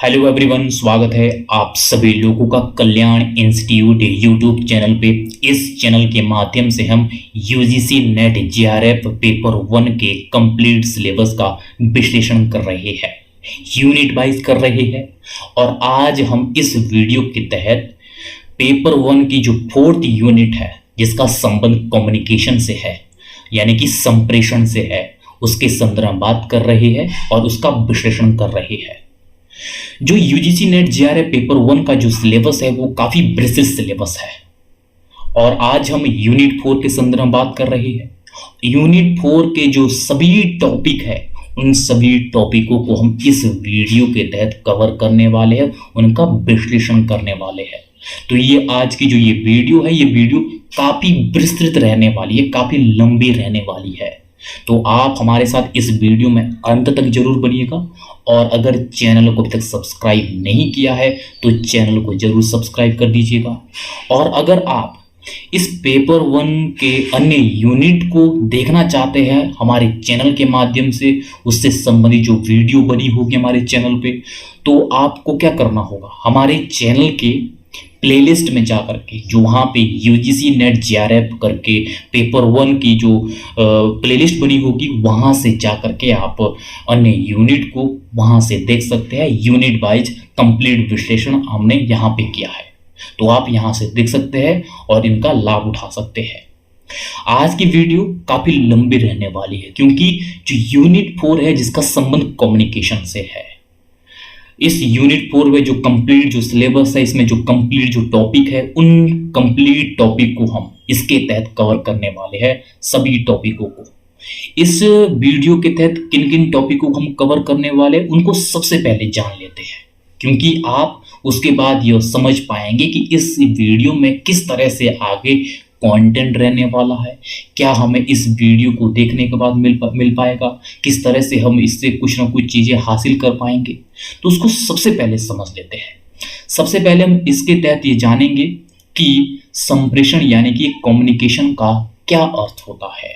Hello everyone, स्वागत है आप सभी लोगों का कल्याण इंस्टीट्यूट यूट्यूब चैनल पे। इस चैनल के माध्यम से हम यूजीसी नेट जेआरएफ पेपर 1 के कंप्लीट सिलेबस का विश्लेषण कर रहे हैं, यूनिट वाइज कर रहे हैं। और आज हम इस वीडियो के तहत पेपर 1 की जो 4th यूनिट है, जिसका संबंध कम्युनिकेशन से है, यानी कि संप्रेषण से है, उसके संदर्भ में बात कर रहे हैं और उसका विश्लेषण कर रहे हैं। जो यूजीसी नेट जेआरएफ पेपर 1 का जो सिलेबस है वो काफी विस्तृत सिलेबस है और आज हम यूनिट 4 के संदर्भ में बात कर रहे हैं। यूनिट 4 के जो सभी टॉपिक है, उन सभी टॉपिकों को हम इस वीडियो के तहत कवर करने वाले हैं, उनका विश्लेषण करने वाले हैं। तो ये आज की जो ये वीडियो है, ये वीडियो काफी विस्तृत रहने वाली है, काफी लंबी रहने वाली है। तो आप हमारे साथ इस वीडियो में अंत तक जरूर बनिएगा और अगर चैनल को अभी तक सब्सक्राइब नहीं किया है तो चैनल को जरूर सब्सक्राइब कर दीजिएगा। और अगर आप इस पेपर 1 के अन्य यूनिट को देखना चाहते हैं हमारे चैनल के माध्यम से, उससे संबंधित जो वीडियो बनी होगी हमारे चैनल पे, तो आपको क्या करना होगा, हमारे चैनल के प्लेलिस्ट में जाकर के, जो वहाँ पे यूजीसी नेट जेआरएफ करके पेपर 1 की जो प्लेलिस्ट बनी होगी, वहाँ से जाकर के आप अन्य यूनिट को वहाँ से देख सकते हैं। यूनिट वाइज कंप्लीट विश्लेषण हमने यहाँ पे किया है, तो आप यहाँ से देख सकते हैं और इनका लाभ उठा सकते हैं। आज की वीडियो काफी लंबी रहने वाली है क्योंकि जो यूनिट 4 है, जिसका संबंध कम्युनिकेशन से है, इस यूनिट 4 में जो कंप्लीट जो सिलेबस है, इसमें जो कंप्लीट जो टॉपिक है, उन कंप्लीट टॉपिक को हम इसके तहत कवर करने वाले हैं। सभी टॉपिकों को इस वीडियो के तहत किन किन टॉपिकों को हम कवर करने वाले हैं, उनको सबसे पहले जान लेते हैं, क्योंकि आप उसके बाद यह समझ पाएंगे कि इस वीडियो में किस तरह से आगे कंटेंट रहने वाला है, क्या हमें इस वीडियो को देखने के बाद मिल पाएगा, किस तरह से हम इससे कुछ ना कुछ चीज़ें हासिल कर पाएंगे। तो उसको सबसे पहले समझ लेते हैं। सबसे पहले हम इसके तहत ये जानेंगे कि संप्रेषण यानी कि कम्युनिकेशन का क्या अर्थ होता है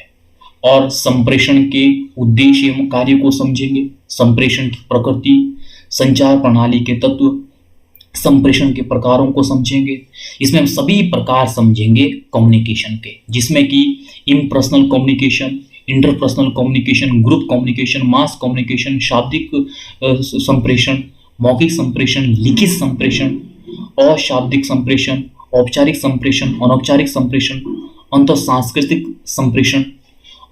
और संप्रेषण के उद्देश्य एवं कार्य को समझेंगे, संप्रेषण की प्रकृति, संचार प्रणाली के तत्व, संप्रेषण के प्रकारों को समझेंगे। इसमें हम सभी प्रकार समझेंगे कम्युनिकेशन के, जिसमें कि impersonal communication, interpersonal communication, group communication, mass communication, शाब्दिक संप्रेषण, मौखिक संप्रेषण, लिखित संप्रेषण, अशाब्दिक संप्रेषण, औपचारिक संप्रेषण, अनौपचारिक संप्रेषण, अंतर सांस्कृतिक संप्रेषण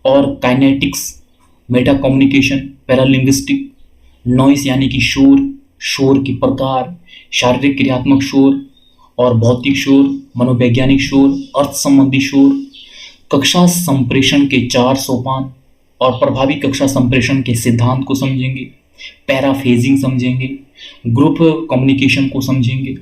और kinetics, Meta communication, paralinguistic, noise यानी कि शोर, शोर के प्रकार, शारीरिक क्रियात्मक शोर और भौतिक शोर, मनोवैज्ञानिक शोर, अर्थ संबंधी शोर, कक्षा संप्रेषण के 4 सोपान और प्रभावी कक्षा संप्रेषण के सिद्धांत को समझेंगे, पैराफेजिंग समझेंगे, ग्रुप कम्युनिकेशन को समझेंगे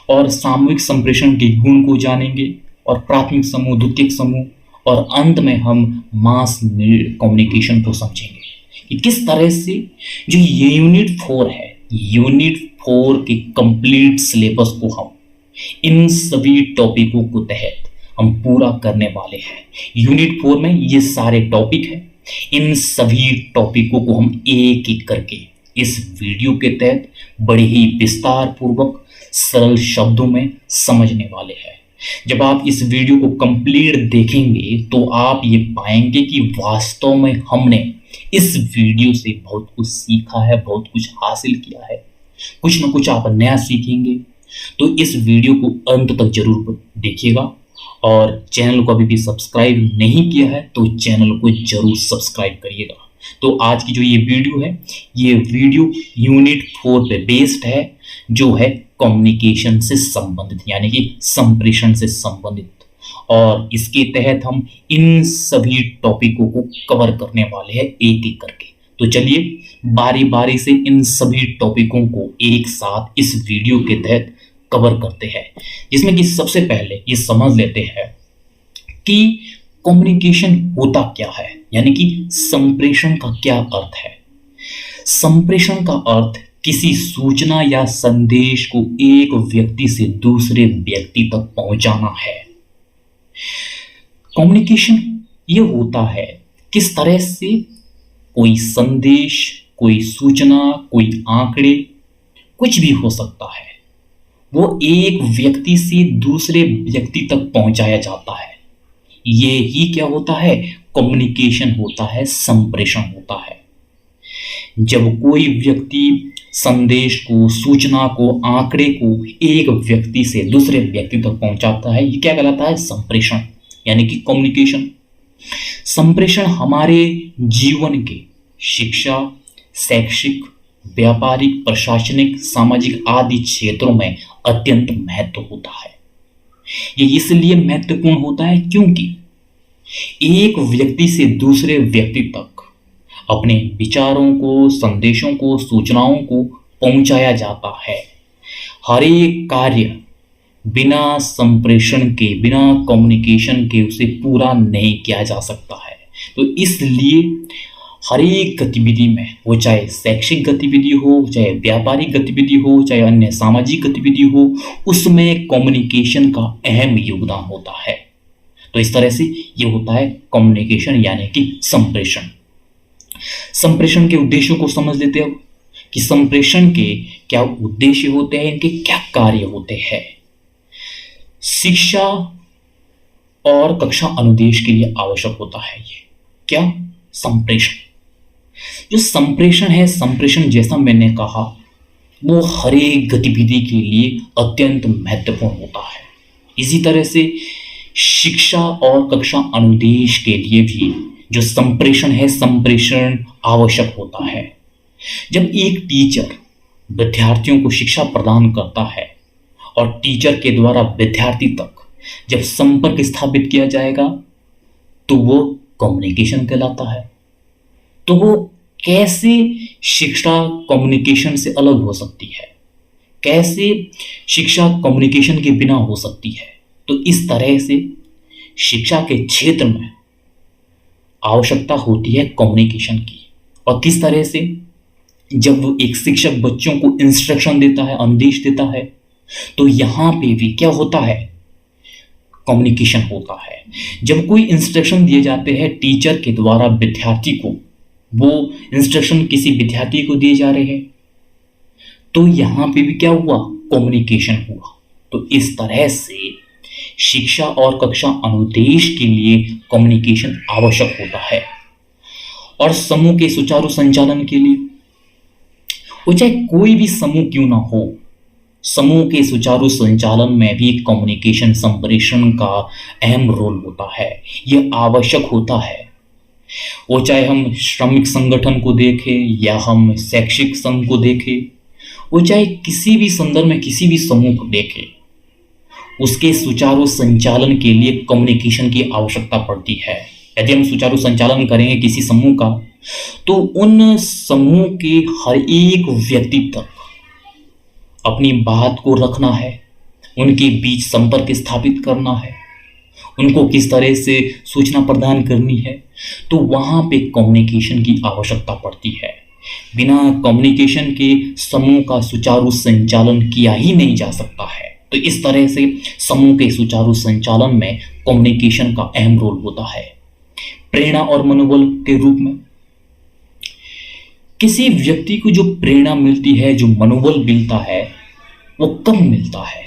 और सामूहिक संप्रेषण के गुण को जानेंगे और प्राथमिक समूह, द्वितीयक समूह और अंत में हम मास कम्युनिकेशन को समझेंगे कि किस तरह से जो ये यूनिट 4 है, यूनिट 4 के कंप्लीट सिलेबस को हम इन सभी टॉपिकों को तहत हम पूरा करने वाले हैं। यूनिट 4 में ये सारे टॉपिक हैं, इन सभी टॉपिकों को हम एक एक करके इस वीडियो के तहत बड़े ही विस्तार पूर्वक सरल शब्दों में समझने वाले हैं। जब आप इस वीडियो को कंप्लीट देखेंगे तो आप ये पाएंगे कि वास्तव में हमने इस वीडियो से बहुत कुछ सीखा है, बहुत कुछ हासिल किया है, कुछ ना कुछ आप नया सीखेंगे। तो इस वीडियो को अंत तक जरूर देखिएगा और चैनल को अभी भी सब्सक्राइब नहीं किया है तो चैनल को जरूर सब्सक्राइब करिएगा। तो आज की जो ये वीडियो है, ये वीडियो यूनिट 4 पे बेस्ड है, जो है कम्युनिकेशन से संबंधित यानी कि संप्रेषण से संबंधित, और इसके तहत हम इन सभी टॉपिकों को कवर करने वाले हैं एक एक करके। तो चलिए बारी बारी से इन सभी टॉपिकों को एक साथ इस वीडियो के तहत कवर करते हैं, जिसमें कि सबसे पहले ये समझ लेते हैं कि कम्युनिकेशन होता क्या है, यानी कि संप्रेषण का क्या अर्थ है। संप्रेषण का अर्थ किसी सूचना या संदेश को एक व्यक्ति से दूसरे व्यक्ति तक पहुंचाना है। कम्युनिकेशन ये होता है किस तरह से कोई संदेश, कोई सूचना, कोई आंकड़े कुछ भी हो सकता है, वो एक व्यक्ति से दूसरे व्यक्ति तक पहुंचाया जाता है। ये ही क्या होता है? कम्युनिकेशन होता है, संप्रेषण होता है। जब कोई व्यक्ति संदेश को, सूचना को, आंकड़े को एक व्यक्ति से दूसरे व्यक्ति तक पहुंचाता है, ये क्या कहलाता है? संप्रेषण, यानी कि कम्युनिकेशन। संप्रेषण हमारे जीवन के शिक्षा, शैक्षिक, व्यापारिक, प्रशासनिक, सामाजिक आदि क्षेत्रों में अत्यंत महत्व होता है। ये इसलिए महत्वपूर्ण होता है क्योंकि एक व्यक्ति से दूसरे व्यक्ति तक अपने विचारों को, संदेशों को, सूचनाओं को पहुंचाया जाता है। हर एक कार्य बिना संप्रेषण के, बिना कम्युनिकेशन के उसे पूरा नहीं किया जा सकता है। तो इसलिए हर एक गतिविधि में, वो चाहे शैक्षिक गतिविधि हो, चाहे व्यापारिक गतिविधि हो, चाहे अन्य सामाजिक गतिविधि हो, उसमें कम्युनिकेशन का अहम योगदान होता है। तो इस तरह से ये होता है कम्युनिकेशन, यानी कि संप्रेषण। संप्रेषण के उद्देश्यों को समझ लेते हैं कि संप्रेषण के क्या उद्देश्य होते हैं, इनके क्या कार्य होते हैं। शिक्षा और कक्षा अनुदेश के लिए आवश्यक होता है ये क्या? संप्रेषण। जो संप्रेषण है, संप्रेषण जैसा मैंने कहा, वो हर एक गतिविधि के लिए अत्यंत महत्वपूर्ण होता है। इसी तरह से शिक्षा और कक्षा अनुदेश के लिए भी जो संप्रेषण है, संप्रेषण आवश्यक होता है। जब एक टीचर विद्यार्थियों को शिक्षा प्रदान करता है और टीचर के द्वारा विद्यार्थी तक जब संपर्क स्थापित किया जाएगा तो वो कम्युनिकेशन कहलाता है। तो वो कैसे शिक्षा कम्युनिकेशन से अलग हो सकती है? कैसे शिक्षा कम्युनिकेशन के बिना हो सकती है? तो इस तरह से शिक्षा के क्षेत्र में आवश्यकता होती है कम्युनिकेशन की। और किस तरह से? जब एक शिक्षक बच्चों को इंस्ट्रक्शन देता है, आदेश देता है, तो यहां पे भी क्या होता है? कम्युनिकेशन होता है। जब कोई इंस्ट्रक्शन दिए जाते हैं टीचर के द्वारा विद्यार्थी को, वो इंस्ट्रक्शन किसी विद्यार्थी को दिए जा रहे हैं, तो यहां पे भी क्या हुआ? कम्युनिकेशन हुआ। तो इस तरह से शिक्षा और कक्षा अनुदेश के लिए कम्युनिकेशन आवश्यक होता है। और समूह के सुचारू संचालन के लिए, वो चाहे कोई भी समूह क्यों ना हो, समूह के सुचारू संचालन में भी कम्युनिकेशन, संप्रेषण का अहम रोल होता है। यह आवश्यक होता है। वो चाहे हम श्रमिक संगठन को देखें या हम शैक्षिक संघ को देखें, वो चाहे किसी भी संदर्भ में किसी भी समूह को देखें, उसके सुचारू संचालन के लिए कम्युनिकेशन की आवश्यकता पड़ती है। यदि हम सुचारू संचालन करेंगे किसी समूह का, तो उन समूह के हर एक व्यक्ति तक अपनी बात को रखना है, उनके बीच संपर्क स्थापित करना है, उनको किस तरह से सूचना प्रदान करनी है, तो वहां पे कम्युनिकेशन की आवश्यकता पड़ती है। बिना कम्युनिकेशन के समूह का सुचारू संचालन किया ही नहीं जा सकता है। तो इस तरह से समूह के सुचारू संचालन में कम्युनिकेशन का अहम रोल होता है। प्रेरणा और मनोबल के रूप में, किसी व्यक्ति को जो प्रेरणा मिलती है, जो मनोबल मिलता है, वो कब मिलता है?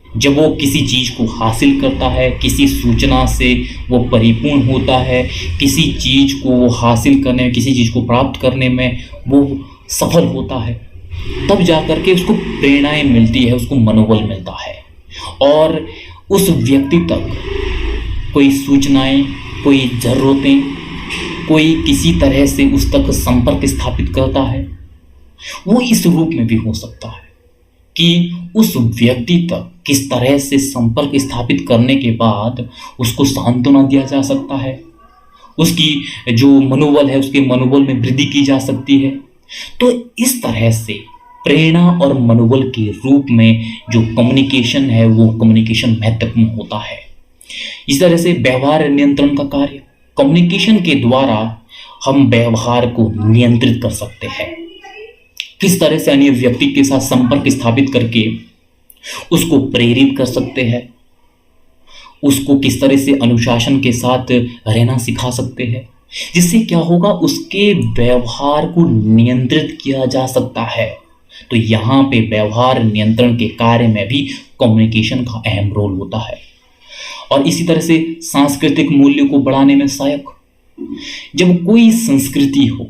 जब वो किसी चीज को हासिल करता है, किसी सूचना से वो परिपूर्ण होता है, किसी चीज को वो हासिल करने में, किसी चीज को प्राप्त करने में वो सफल होता है, तब जाकर के उसको प्रेरणाएं मिलती है, उसको मनोबल मिलता है। और उस व्यक्ति तक कोई सूचनाएं, कोई जरूरतें, कोई किसी तरह से उस तक संपर्क स्थापित करता है, वो इस रूप में भी हो सकता है कि उस व्यक्ति तक किस तरह से संपर्क स्थापित करने के बाद उसको सांत्वना दिया जा सकता है, उसकी जो मनोबल है, उसके मनोबल में वृद्धि की जा सकती है। तो इस तरह से प्रेरणा और मनोबल के रूप में जो कम्युनिकेशन है, वो कम्युनिकेशन महत्वपूर्ण होता है। इस तरह से व्यवहार नियंत्रण का कार्य, कम्युनिकेशन के द्वारा हम व्यवहार को नियंत्रित कर सकते हैं। किस तरह से अन्य व्यक्ति के साथ संपर्क स्थापित करके उसको प्रेरित कर सकते हैं, उसको किस तरह से अनुशासन के साथ रहना सिखा सकते हैं, जिससे क्या होगा? उसके व्यवहार को नियंत्रित किया जा सकता है। तो यहाँ पे व्यवहार नियंत्रण के कार्य में भी कम्युनिकेशन का अहम रोल होता है। और इसी तरह से सांस्कृतिक मूल्यों को बढ़ाने में सहायक, जब कोई संस्कृति हो,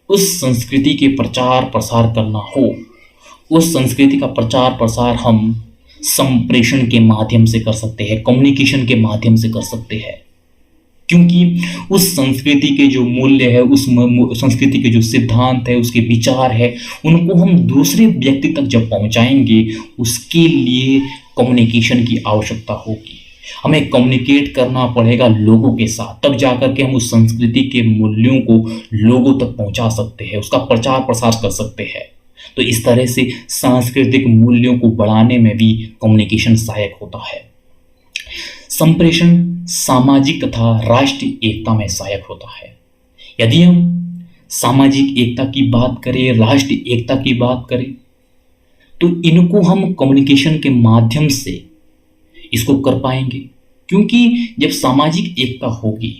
उस संस्कृति के प्रचार प्रसार करना हो, उस संस्कृति का प्रचार प्रसार हम संप्रेषण के माध्यम से कर सकते हैं, कम्युनिकेशन के माध्यम से कर सकते हैं। क्योंकि उस संस्कृति के जो मूल्य है, उस संस्कृति के जो सिद्धांत है, उसके विचार है, उनको हम दूसरे व्यक्ति तक जब पहुंचाएंगे, उसके लिए कम्युनिकेशन की आवश्यकता होगी। हमें कम्युनिकेट करना पड़ेगा लोगों के साथ, तब जाकर के हम उस संस्कृति के मूल्यों को लोगों तक पहुंचा सकते हैं, उसका प्रचार प्रसार कर सकते हैं। तो इस तरह से सांस्कृतिक मूल्यों को बढ़ाने में भी कम्युनिकेशन सहायक होता है। संप्रेषण सामाजिक तथा राष्ट्रीय एकता में सहायक होता है। यदि हम सामाजिक एकता की बात करें, राष्ट्रीय एकता की बात करें, तो इनको हम कम्युनिकेशन के माध्यम से इसको कर पाएंगे। क्योंकि जब सामाजिक एकता होगी,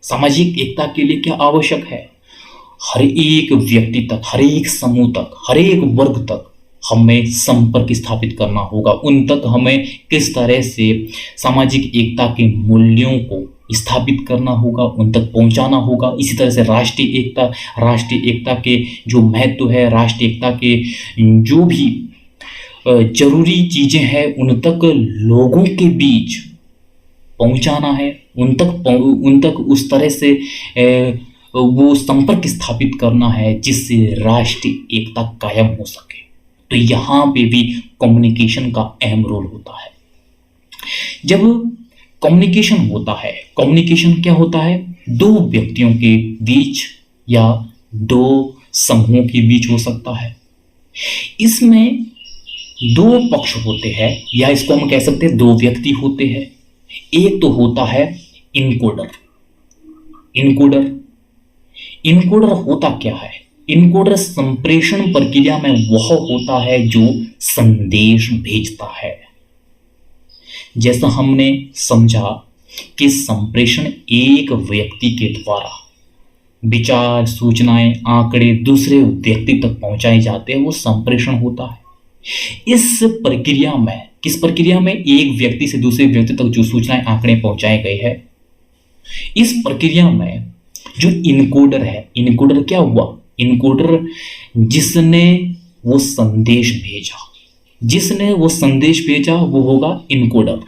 सामाजिक एकता के लिए क्या आवश्यक है? हर एक व्यक्ति तक, हर एक समूह तक, हर एक वर्ग तक हमें संपर्क स्थापित करना होगा। उन तक हमें किस तरह से सामाजिक एकता के मूल्यों को स्थापित करना होगा, उन तक पहुंचाना होगा। इसी तरह से राष्ट्रीय एकता के जो महत्व है, राष्ट्रीय एकता के जो भी जरूरी चीजें हैं, उन तक लोगों के बीच पहुंचाना है, उन तक उस तरह से वो संपर्क स्थापित करना है जिससे राष्ट्रीय एकता कायम हो सके। तो यहाँ पे भी कम्युनिकेशन का अहम रोल होता है। जब कम्युनिकेशन होता है, कम्युनिकेशन क्या होता है? दो व्यक्तियों के बीच या दो समूहों के बीच हो सकता है। इसमें दो पक्ष होते हैं, या इसको हम कह सकते हैं दो व्यक्ति होते हैं। एक तो होता है इनकोडर। इनकोडर होता क्या है? इनकोडर संप्रेषण प्रक्रिया में वह होता है जो संदेश भेजता है। जैसा हमने समझा कि संप्रेषण एक व्यक्ति के द्वारा विचार, सूचनाएं, आंकड़े दूसरे व्यक्ति तक पहुंचाए जाते हैं, वो संप्रेषण होता है। इस प्रक्रिया में, किस प्रक्रिया में? एक व्यक्ति से दूसरे व्यक्ति तक जो सूचनाएं, आंकड़े पहुंचाए गए हैं, इस प्रक्रिया में जो इनकोडर है, इनकोडर क्या हुआ? इनकोडर जिसने वो संदेश भेजा, वो होगा इनकोडर।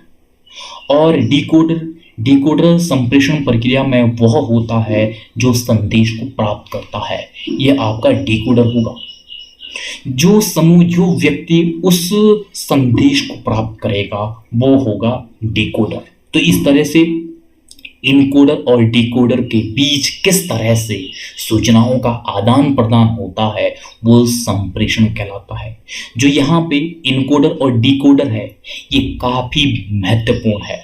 और डिकोडर संप्रेषण प्रक्रिया में वह होता है जो संदेश को प्राप्त करता है, यह आपका डिकोडर होगा। जो व्यक्ति उस संदेश को प्राप्त करेगा वो होगा डिकोडर। तो इस तरह से इनकोडर और डिकोडर के बीच किस तरह से सूचनाओं का आदान प्रदान होता है वो संप्रेषण कहलाता है। जो यहाँ पे इनकोडर और डिकोडर है, ये काफी महत्वपूर्ण है,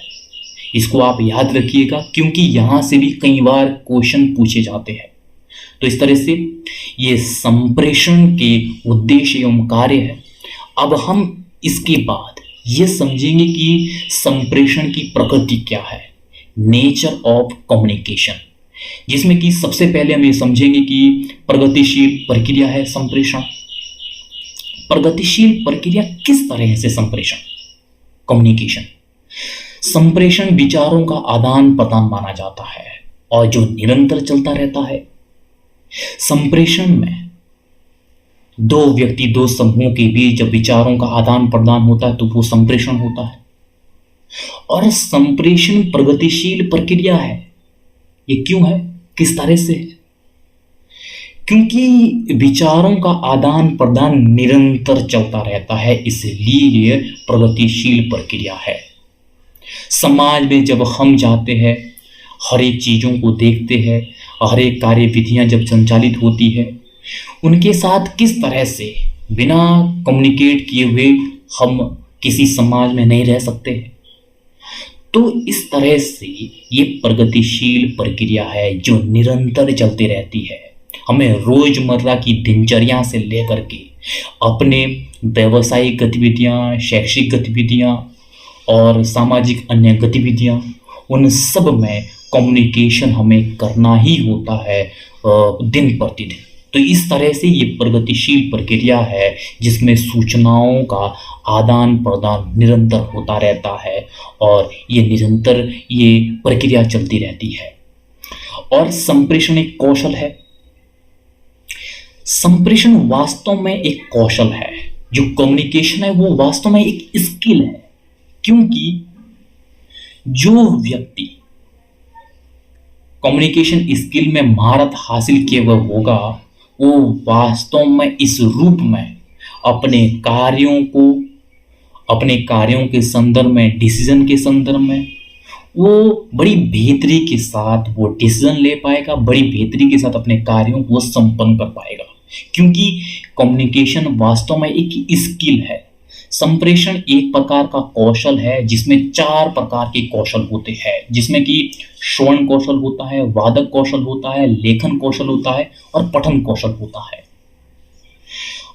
इसको आप याद रखिएगा, क्योंकि यहाँ से भी कई बार क्वेश्चन पूछे जाते हैं। तो इस तरह से ये संप्रेषण के उद्देश्य एवं कार्य है। अब हम इसके बाद ये समझेंगे कि संप्रेषण की प्रकृति क्या है, नेचर ऑफ कम्युनिकेशन, जिसमें कि सबसे पहले हम ये समझेंगे कि प्रगतिशील प्रक्रिया है संप्रेषण। प्रगतिशील प्रक्रिया किस तरह से संप्रेषण, कम्युनिकेशन, संप्रेषण विचारों का आदान प्रदान माना जाता है और जो निरंतर चलता रहता है। संप्रेषण में दो व्यक्ति, दो समूहों के बीच जब विचारों का आदान प्रदान होता है तो वो संप्रेषण होता है। और संप्रेषण प्रगतिशील प्रक्रिया है। ये क्यों है, किस तरह से है? क्योंकि विचारों का आदान प्रदान निरंतर चलता रहता है, इसलिए ये प्रगतिशील प्रक्रिया है। समाज में जब हम जाते हैं, हर एक चीजों को देखते हैं, हर एक कार्य विधियां जब संचालित होती है, उनके साथ किस तरह से बिना कम्युनिकेट किए हुए हम किसी समाज में नहीं रह सकते हैं। तो इस तरह से ये प्रगतिशील प्रक्रिया है जो निरंतर चलती रहती है। हमें रोजमर्रा की दिनचर्या से लेकर के अपने व्यावसायिक गतिविधियां, शैक्षिक गतिविधियां और सामाजिक अन्य गतिविधियां, उन सब में कम्युनिकेशन हमें करना ही होता है दिन प्रतिदिन। तो तो इस तरह से ये प्रगतिशील प्रक्रिया है जिसमें सूचनाओं का आदान प्रदान निरंतर होता रहता है और ये निरंतर ये प्रक्रिया चलती रहती है। और संप्रेषण एक कौशल है। संप्रेषण वास्तव में एक कौशल है। जो कम्युनिकेशन है वो वास्तव में एक स्किल है, क्योंकि जो व्यक्ति कम्युनिकेशन स्किल में महारत हासिल किए हुए होगा वो वास्तव में इस रूप में अपने कार्यों के संदर्भ में, डिसीजन के संदर्भ में वो बड़ी बेहतरी के साथ वो डिसीजन ले पाएगा, बड़ी बेहतरी के साथ अपने कार्यों को संपन्न कर पाएगा, क्योंकि कम्युनिकेशन वास्तव में एक स्किल है। संप्रेषण एक प्रकार का कौशल है जिसमें 4 प्रकार के कौशल होते हैं, जिसमें कि श्रवण कौशल होता है, वादक कौशल होता है, लेखन कौशल होता है और पठन कौशल होता है।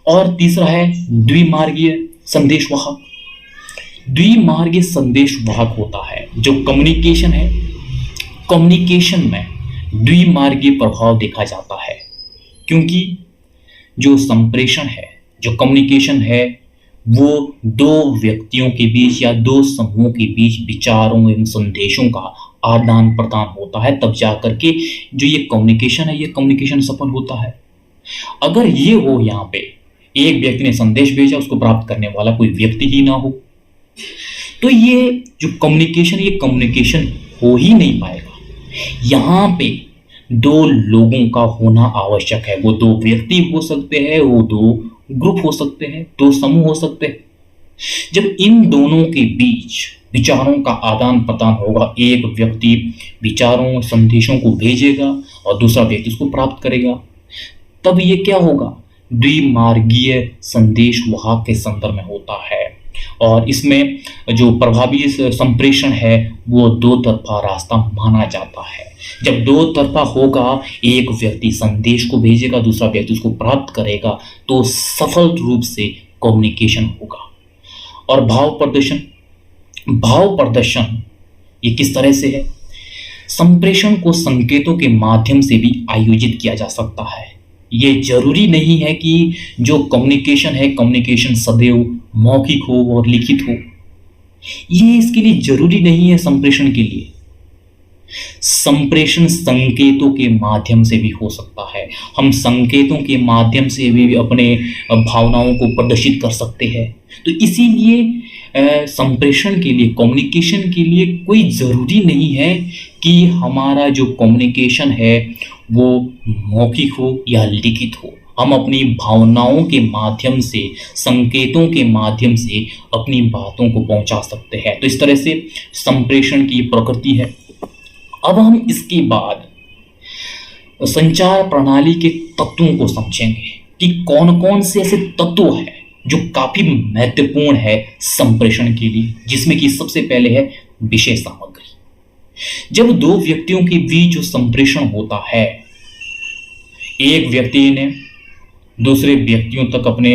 और तीसरा है द्विमार्गीय संदेशवाहक। द्विमार्गीय संदेशवाहक होता है जो कम्युनिकेशन है। कम्युनिकेशन में द्विमार्गीय प्रभाव देखा जाता है, क्योंकि जो संप्रेषण है, जो कम्युनिकेशन है, वो 2 व्यक्तियों के बीच या 2 समूहों के बीच विचारों एवं संदेशों का आदान प्रदान होता है, तब जाकर के जो ये कम्युनिकेशन है, ये कम्युनिकेशन सफल होता है। अगर ये हो, यहाँ पे एक व्यक्ति ने संदेश भेजा, उसको प्राप्त करने वाला कोई व्यक्ति ही ना हो, तो ये जो कम्युनिकेशन, ये कम्युनिकेशन हो ही नहीं पाएगा। यहाँ पे 2 लोगों का होना आवश्यक है। वो 2 व्यक्ति हो सकते हैं, वो 2 ग्रुप हो सकते हैं, 2 समूह हो सकते हैं। जब इन दोनों के बीच विचारों का आदान प्रदान होगा, एक व्यक्ति विचारों संदेशों को भेजेगा और दूसरा व्यक्ति उसको प्राप्त करेगा, तब ये क्या होगा? द्विमार्गीय संदेश वाहक के संदर्भ में होता है। और इसमें जो प्रभावी संप्रेषण है वो 2 तरफा रास्ता माना जाता है। जब 2 तरफा होगा, एक व्यक्ति संदेश को भेजेगा, दूसरा व्यक्ति उसको प्राप्त करेगा, तो सफल रूप से कम्युनिकेशन होगा। और भाव प्रदर्शन ये किस तरह से है? संप्रेषण को संकेतों के माध्यम से भी आयोजित किया जा सकता है। ये जरूरी नहीं है कि जो कम्युनिकेशन है, कम्युनिकेशन सदैव मौखिक हो और लिखित हो। ये इसके लिए जरूरी नहीं है। संप्रेषण के लिए संप्रेषण संकेतों के माध्यम से भी हो सकता है। हम संकेतों के माध्यम से भी अपने भावनाओं को प्रदर्शित कर सकते हैं। तो इसीलिए संप्रेषण के लिए, कम्युनिकेशन के लिए कोई ज़रूरी नहीं है कि हमारा जो कम्युनिकेशन है वो मौखिक हो या लिखित हो। हम अपनी भावनाओं के माध्यम से, संकेतों के माध्यम से अपनी बातों को पहुंचा सकते हैं। तो इस तरह से संप्रेषण की प्रकृति है। अब हम इसके बाद संचार प्रणाली के तत्वों को समझेंगे कि कौन कौन से ऐसे तत्व हैं जो काफी महत्वपूर्ण है संप्रेषण के लिए, जिसमें कि सबसे पहले है विषय सामग्री। जब 2 व्यक्तियों के बीच जो संप्रेषण होता है, एक व्यक्ति ने दूसरे व्यक्तियों तक अपने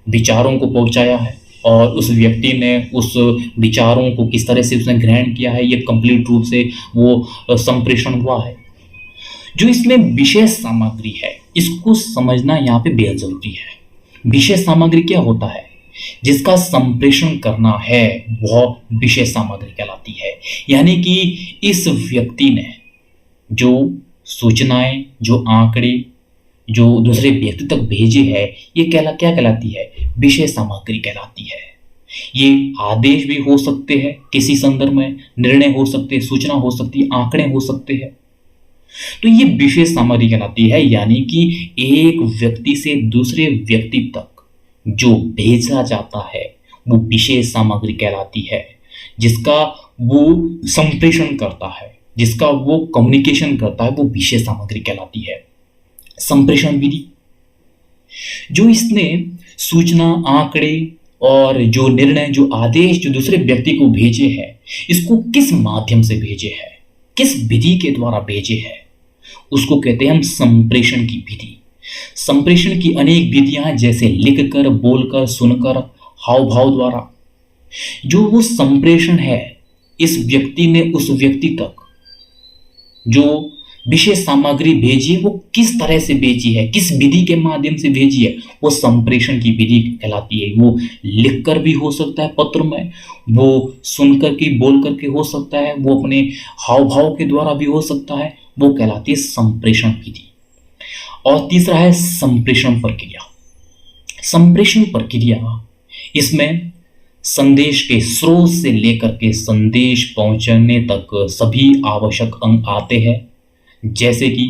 विचारों को पहुंचाया है और उस व्यक्ति ने उस विचारों को किस तरह से उसने ग्रहण किया है, ये कंप्लीट रूप से वो संप्रेषण हुआ है। जो इसमें विषय सामग्री है, इसको समझना यहाँ पे बेहद जरूरी है। विषय सामग्री क्या होता है? जिसका संप्रेषण करना है वह विषय सामग्री कहलाती है। यानी कि इस व्यक्ति ने जो सूचनाएं, जो आंकड़े, जो दूसरे व्यक्ति तक भेजे है, ये क्या कहलाती है? विषय सामग्री कहलाती है। ये आदेश भी हो सकते हैं, किसी संदर्भ में निर्णय हो सकते हैं, सूचना हो सकती है, आंकड़े हो सकते हैं। तो ये विषय सामग्री कहलाती है। यानी कि एक व्यक्ति से दूसरे व्यक्ति तक जो भेजा जाता है वो विषय सामग्री कहलाती है, जिसका वो संप्रेषण करता है, जिसका वो कम्युनिकेशन करता है, वो विषय सामग्री कहलाती है। संप्रेषण विधि, जो इसने सूचना, आंकड़े और जो निर्णय, जो आदेश जो दूसरे व्यक्ति को भेजे हैं, इसको किस माध्यम से भेजे हैं, किस विधि के द्वारा भेजे हैं, उसको कहते हैं हम संप्रेषण की विधि। संप्रेषण की अनेक विधियां हैं, जैसे लिखकर, बोलकर, सुनकर, हाव भाव द्वारा। जो वो संप्रेषण है, इस व्यक्ति ने उस व्यक्ति तक जो विषय सामग्री भेजी है वो किस तरह से भेजी है, किस विधि के माध्यम से भेजी है, वो संप्रेषण की विधि कहलाती है। वो लिखकर भी हो सकता है पत्र में, वो सुनकर के बोल करके हो सकता है, वो अपने हाव भाव के द्वारा भी हो सकता है, वो कहलाती है संप्रेषण विधि। और तीसरा है संप्रेषण प्रक्रिया। संप्रेषण प्रक्रिया, इसमें संदेश के स्रोत से लेकर के संदेश पहुंचने तक सभी आवश्यक अंग आते हैं, जैसे कि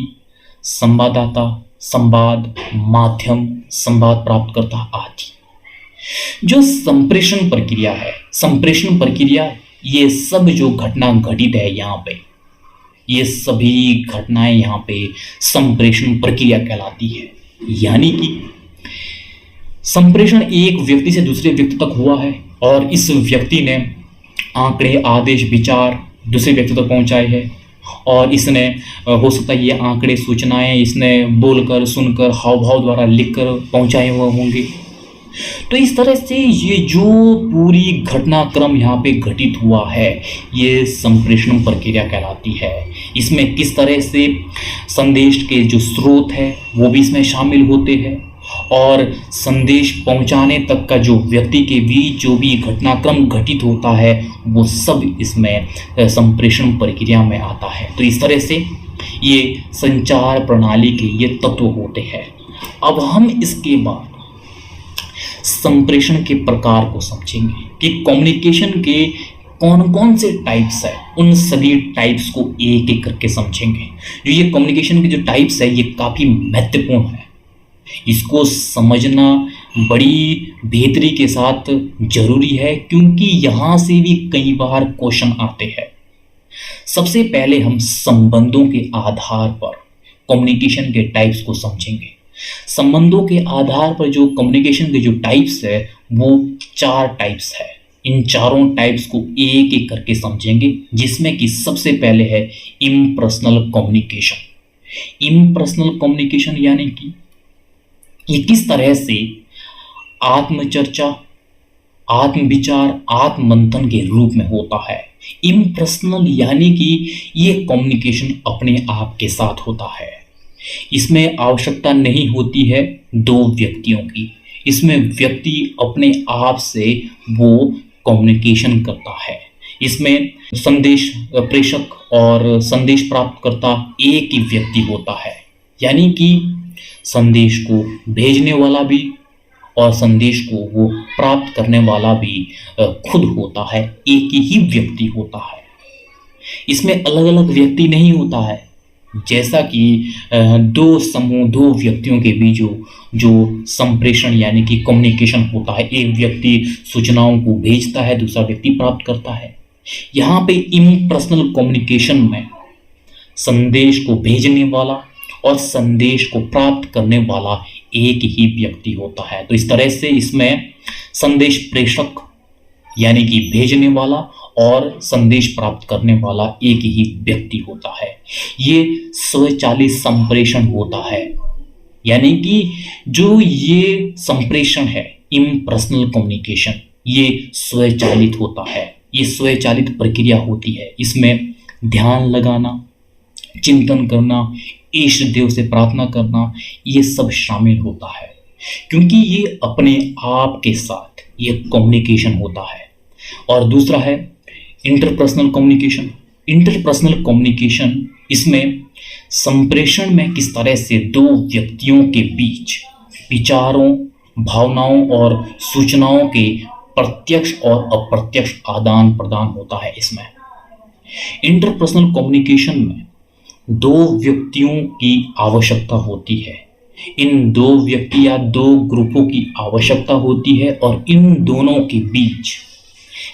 संवाददाता, संवाद माध्यम, संवाद प्राप्तकर्ता आदि। जो संप्रेषण प्रक्रिया है, संप्रेषण प्रक्रिया, ये सब जो घटना घटित है यहाँ पे, ये सभी घटनाएं यहाँ पे संप्रेषण प्रक्रिया कहलाती है। यानी कि संप्रेषण एक व्यक्ति से दूसरे व्यक्ति तक हुआ है और इस व्यक्ति ने आंकड़े, आदेश, विचार दूसरे व्यक्ति तक पहुंचाए हैं और इसने हो सकता है ये आंकड़े, सूचनाएं इसने बोलकर, सुनकर, हाव भाव द्वारा लिखकर पहुंचाए हुए होंगे। तो इस तरह से ये जो पूरी घटनाक्रम यहाँ पे घटित हुआ है, ये संप्रेषण प्रक्रिया कहलाती है। इसमें किस तरह से संदेश के जो स्रोत है वो भी इसमें शामिल होते हैं और संदेश पहुंचाने तक का जो व्यक्ति के बीच जो भी घटनाक्रम घटित होता है वो सब इसमें संप्रेषण प्रक्रिया में आता है। तो इस तरह से ये संचार प्रणाली के ये तत्व होते हैं। अब हम इसके बाद संप्रेषण के प्रकार को समझेंगे कि कम्युनिकेशन के कौन कौन से टाइप्स है, उन सभी टाइप्स को एक एक करके समझेंगे। जो ये कम्युनिकेशन के जो टाइप्स है ये काफ़ी महत्वपूर्ण है, इसको समझना बड़ी बेहतरी के साथ जरूरी है, क्योंकि यहाँ से भी कई बार क्वेश्चन आते हैं। सबसे पहले हम संबंधों के आधार पर कम्युनिकेशन के टाइप्स को समझेंगे। संबंधों के आधार पर जो कम्युनिकेशन के जो टाइप्स है वो 4 टाइप्स है। इन चारों टाइप्स को एक एक करके समझेंगे, जिसमें कि सबसे पहले है इम्पर्सनल कम्युनिकेशन। इम्पर्सनल कम्युनिकेशन यानी कि ये किस तरह से आत्मचर्चा, आत्मविचार, आत्ममंथन के रूप में होता है। इम्पर्सनल यानी कि ये कम्युनिकेशन अपने आप के साथ होता है। इसमें आवश्यकता नहीं होती है 2 व्यक्तियों की, इसमें व्यक्ति अपने आप से वो कम्युनिकेशन करता है। इसमें संदेश प्रेषक और संदेश प्राप्तकर्ता एक ही व्यक्ति होता है, यानी कि संदेश को भेजने वाला भी और संदेश को वो प्राप्त करने वाला भी खुद होता है, एक ही व्यक्ति होता है। इसमें अलग अलग व्यक्ति नहीं होता है, जैसा कि 2 समूह, 2 व्यक्तियों के बीच जो संप्रेषण यानी कि कम्युनिकेशन होता है, एक व्यक्ति सूचनाओं को भेजता है, दूसरा व्यक्ति प्राप्त करता है। यहाँ पे इम्पर्सनल कम्युनिकेशन में संदेश को भेजने वाला और संदेश को प्राप्त करने वाला एक ही व्यक्ति होता है। तो इस तरह से इसमें संदेश प्रेषक यानी कि भेजने वाला और संदेश प्राप्त करने वाला एक ही व्यक्ति होता है। ये स्वचालित संप्रेषण होता है, यानी कि जो ये संप्रेषण है इम्पर्सनल कम्युनिकेशन, ये स्वचालित होता है, ये स्वचालित प्रक्रिया होती है। इसमें ध्यान लगाना, चिंतन करना, इष्ट देव से प्रार्थना करना, ये सब शामिल होता है, क्योंकि ये अपने आप के साथ ये कम्युनिकेशन होता है। और दूसरा है इंटरपर्सनल कम्युनिकेशन। इंटरपर्सनल कम्युनिकेशन, इसमें संप्रेषण में किस तरह से 2 व्यक्तियों के बीच विचारों, भावनाओं और सूचनाओं के प्रत्यक्ष और अप्रत्यक्ष आदान प्रदान होता है। इसमें इंटरपर्सनल कम्युनिकेशन में 2 व्यक्तियों की आवश्यकता होती है। इन 2 व्यक्ति या 2 ग्रुपों की आवश्यकता होती है और इन दोनों के बीच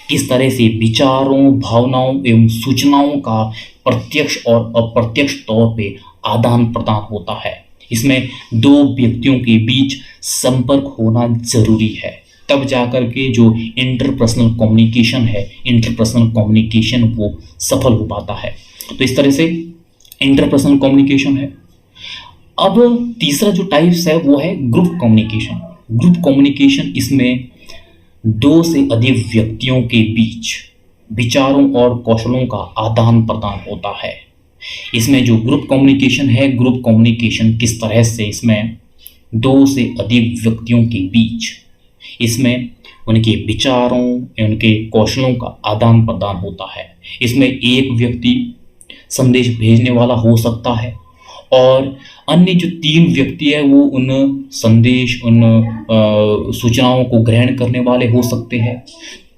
किस तरह से विचारों, भावनाओं एवं सूचनाओं का प्रत्यक्ष और अप्रत्यक्ष तौर पे आदान प्रदान होता है। इसमें 2 व्यक्तियों के बीच संपर्क होना जरूरी है, तब जाकर के जो इंटरपर्सनल कम्युनिकेशन है, इंटरपर्सनल कम्युनिकेशन वो सफल हो पाता है। तो इस तरह से इंटरपर्सनल कम्युनिकेशन है। अब तीसरा जो टाइप्स है वो है ग्रुप कम्युनिकेशन। ग्रुप कम्युनिकेशन, इसमें 2 से अधिक व्यक्तियों के बीच विचारों और कौशलों का आदान प्रदान होता है। इसमें जो ग्रुप कम्युनिकेशन है, ग्रुप कम्युनिकेशन किस तरह से इसमें दो से अधिक व्यक्तियों के बीच इसमें उनके विचारों, उनके कौशलों का आदान प्रदान होता है। इसमें एक व्यक्ति संदेश भेजने वाला हो सकता है और अन्य जो तीन व्यक्ति है वो उन संदेश, उन सूचनाओं को ग्रहण करने वाले हो सकते हैं।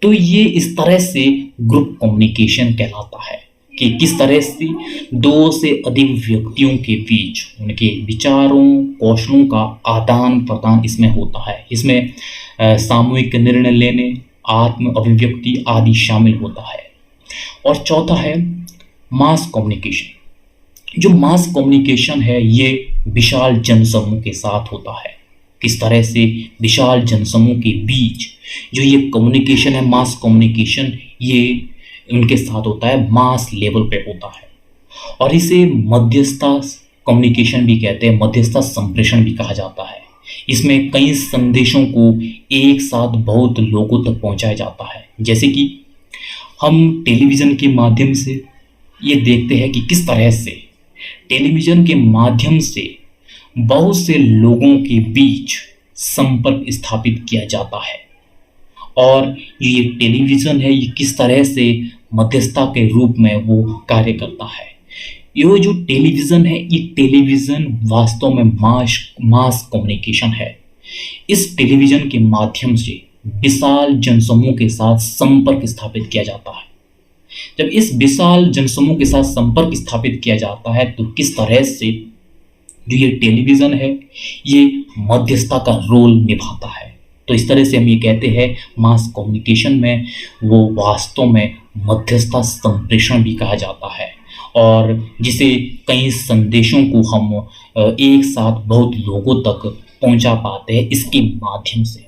तो ये इस तरह से ग्रुप कम्युनिकेशन कहलाता है कि किस तरह से दो से अधिक व्यक्तियों के बीच उनके विचारों, कौशलों का आदान प्रदान इसमें होता है। इसमें सामूहिक निर्णय लेने, आत्म अभिव्यक्ति आदि शामिल होता है। और चौथा है मास कम्युनिकेशन। जो मास कम्युनिकेशन है ये विशाल जनसमूह के साथ होता है। किस तरह से विशाल जनसमूह के बीच जो ये कम्युनिकेशन है, मास कम्युनिकेशन, ये उनके साथ होता है, मास लेवल पे होता है। और इसे मध्यस्थता कम्युनिकेशन भी कहते हैं, मध्यस्थता संप्रेषण भी कहा जाता है। इसमें कई संदेशों को एक साथ बहुत लोगों तक पहुंचाया जाता है। जैसे कि हम टेलीविज़न के माध्यम से ये देखते हैं कि किस तरह से टेलीविज़न के माध्यम से बहुत से लोगों के बीच संपर्क स्थापित किया जाता है। और ये टेलीविज़न है, ये किस तरह से मध्यस्थता के रूप में वो कार्य करता है। ये जो टेलीविज़न है, ये टेलीविज़न वास्तव में मास कम्युनिकेशन है। इस टेलीविज़न के माध्यम से विशाल जनसमूह के साथ संपर्क स्थापित किया जाता है। जब इस विशाल जनसमूह के साथ संपर्क स्थापित किया जाता है तो किस तरह से जो ये टेलीविज़न है ये मध्यस्थता का रोल निभाता है। तो इस तरह से हम ये कहते हैं मास कम्युनिकेशन में वो वास्तव में मध्यस्थता संप्रेषण भी कहा जाता है, और जिसे कई संदेशों को हम एक साथ बहुत लोगों तक पहुंचा पाते हैं इसके माध्यम से।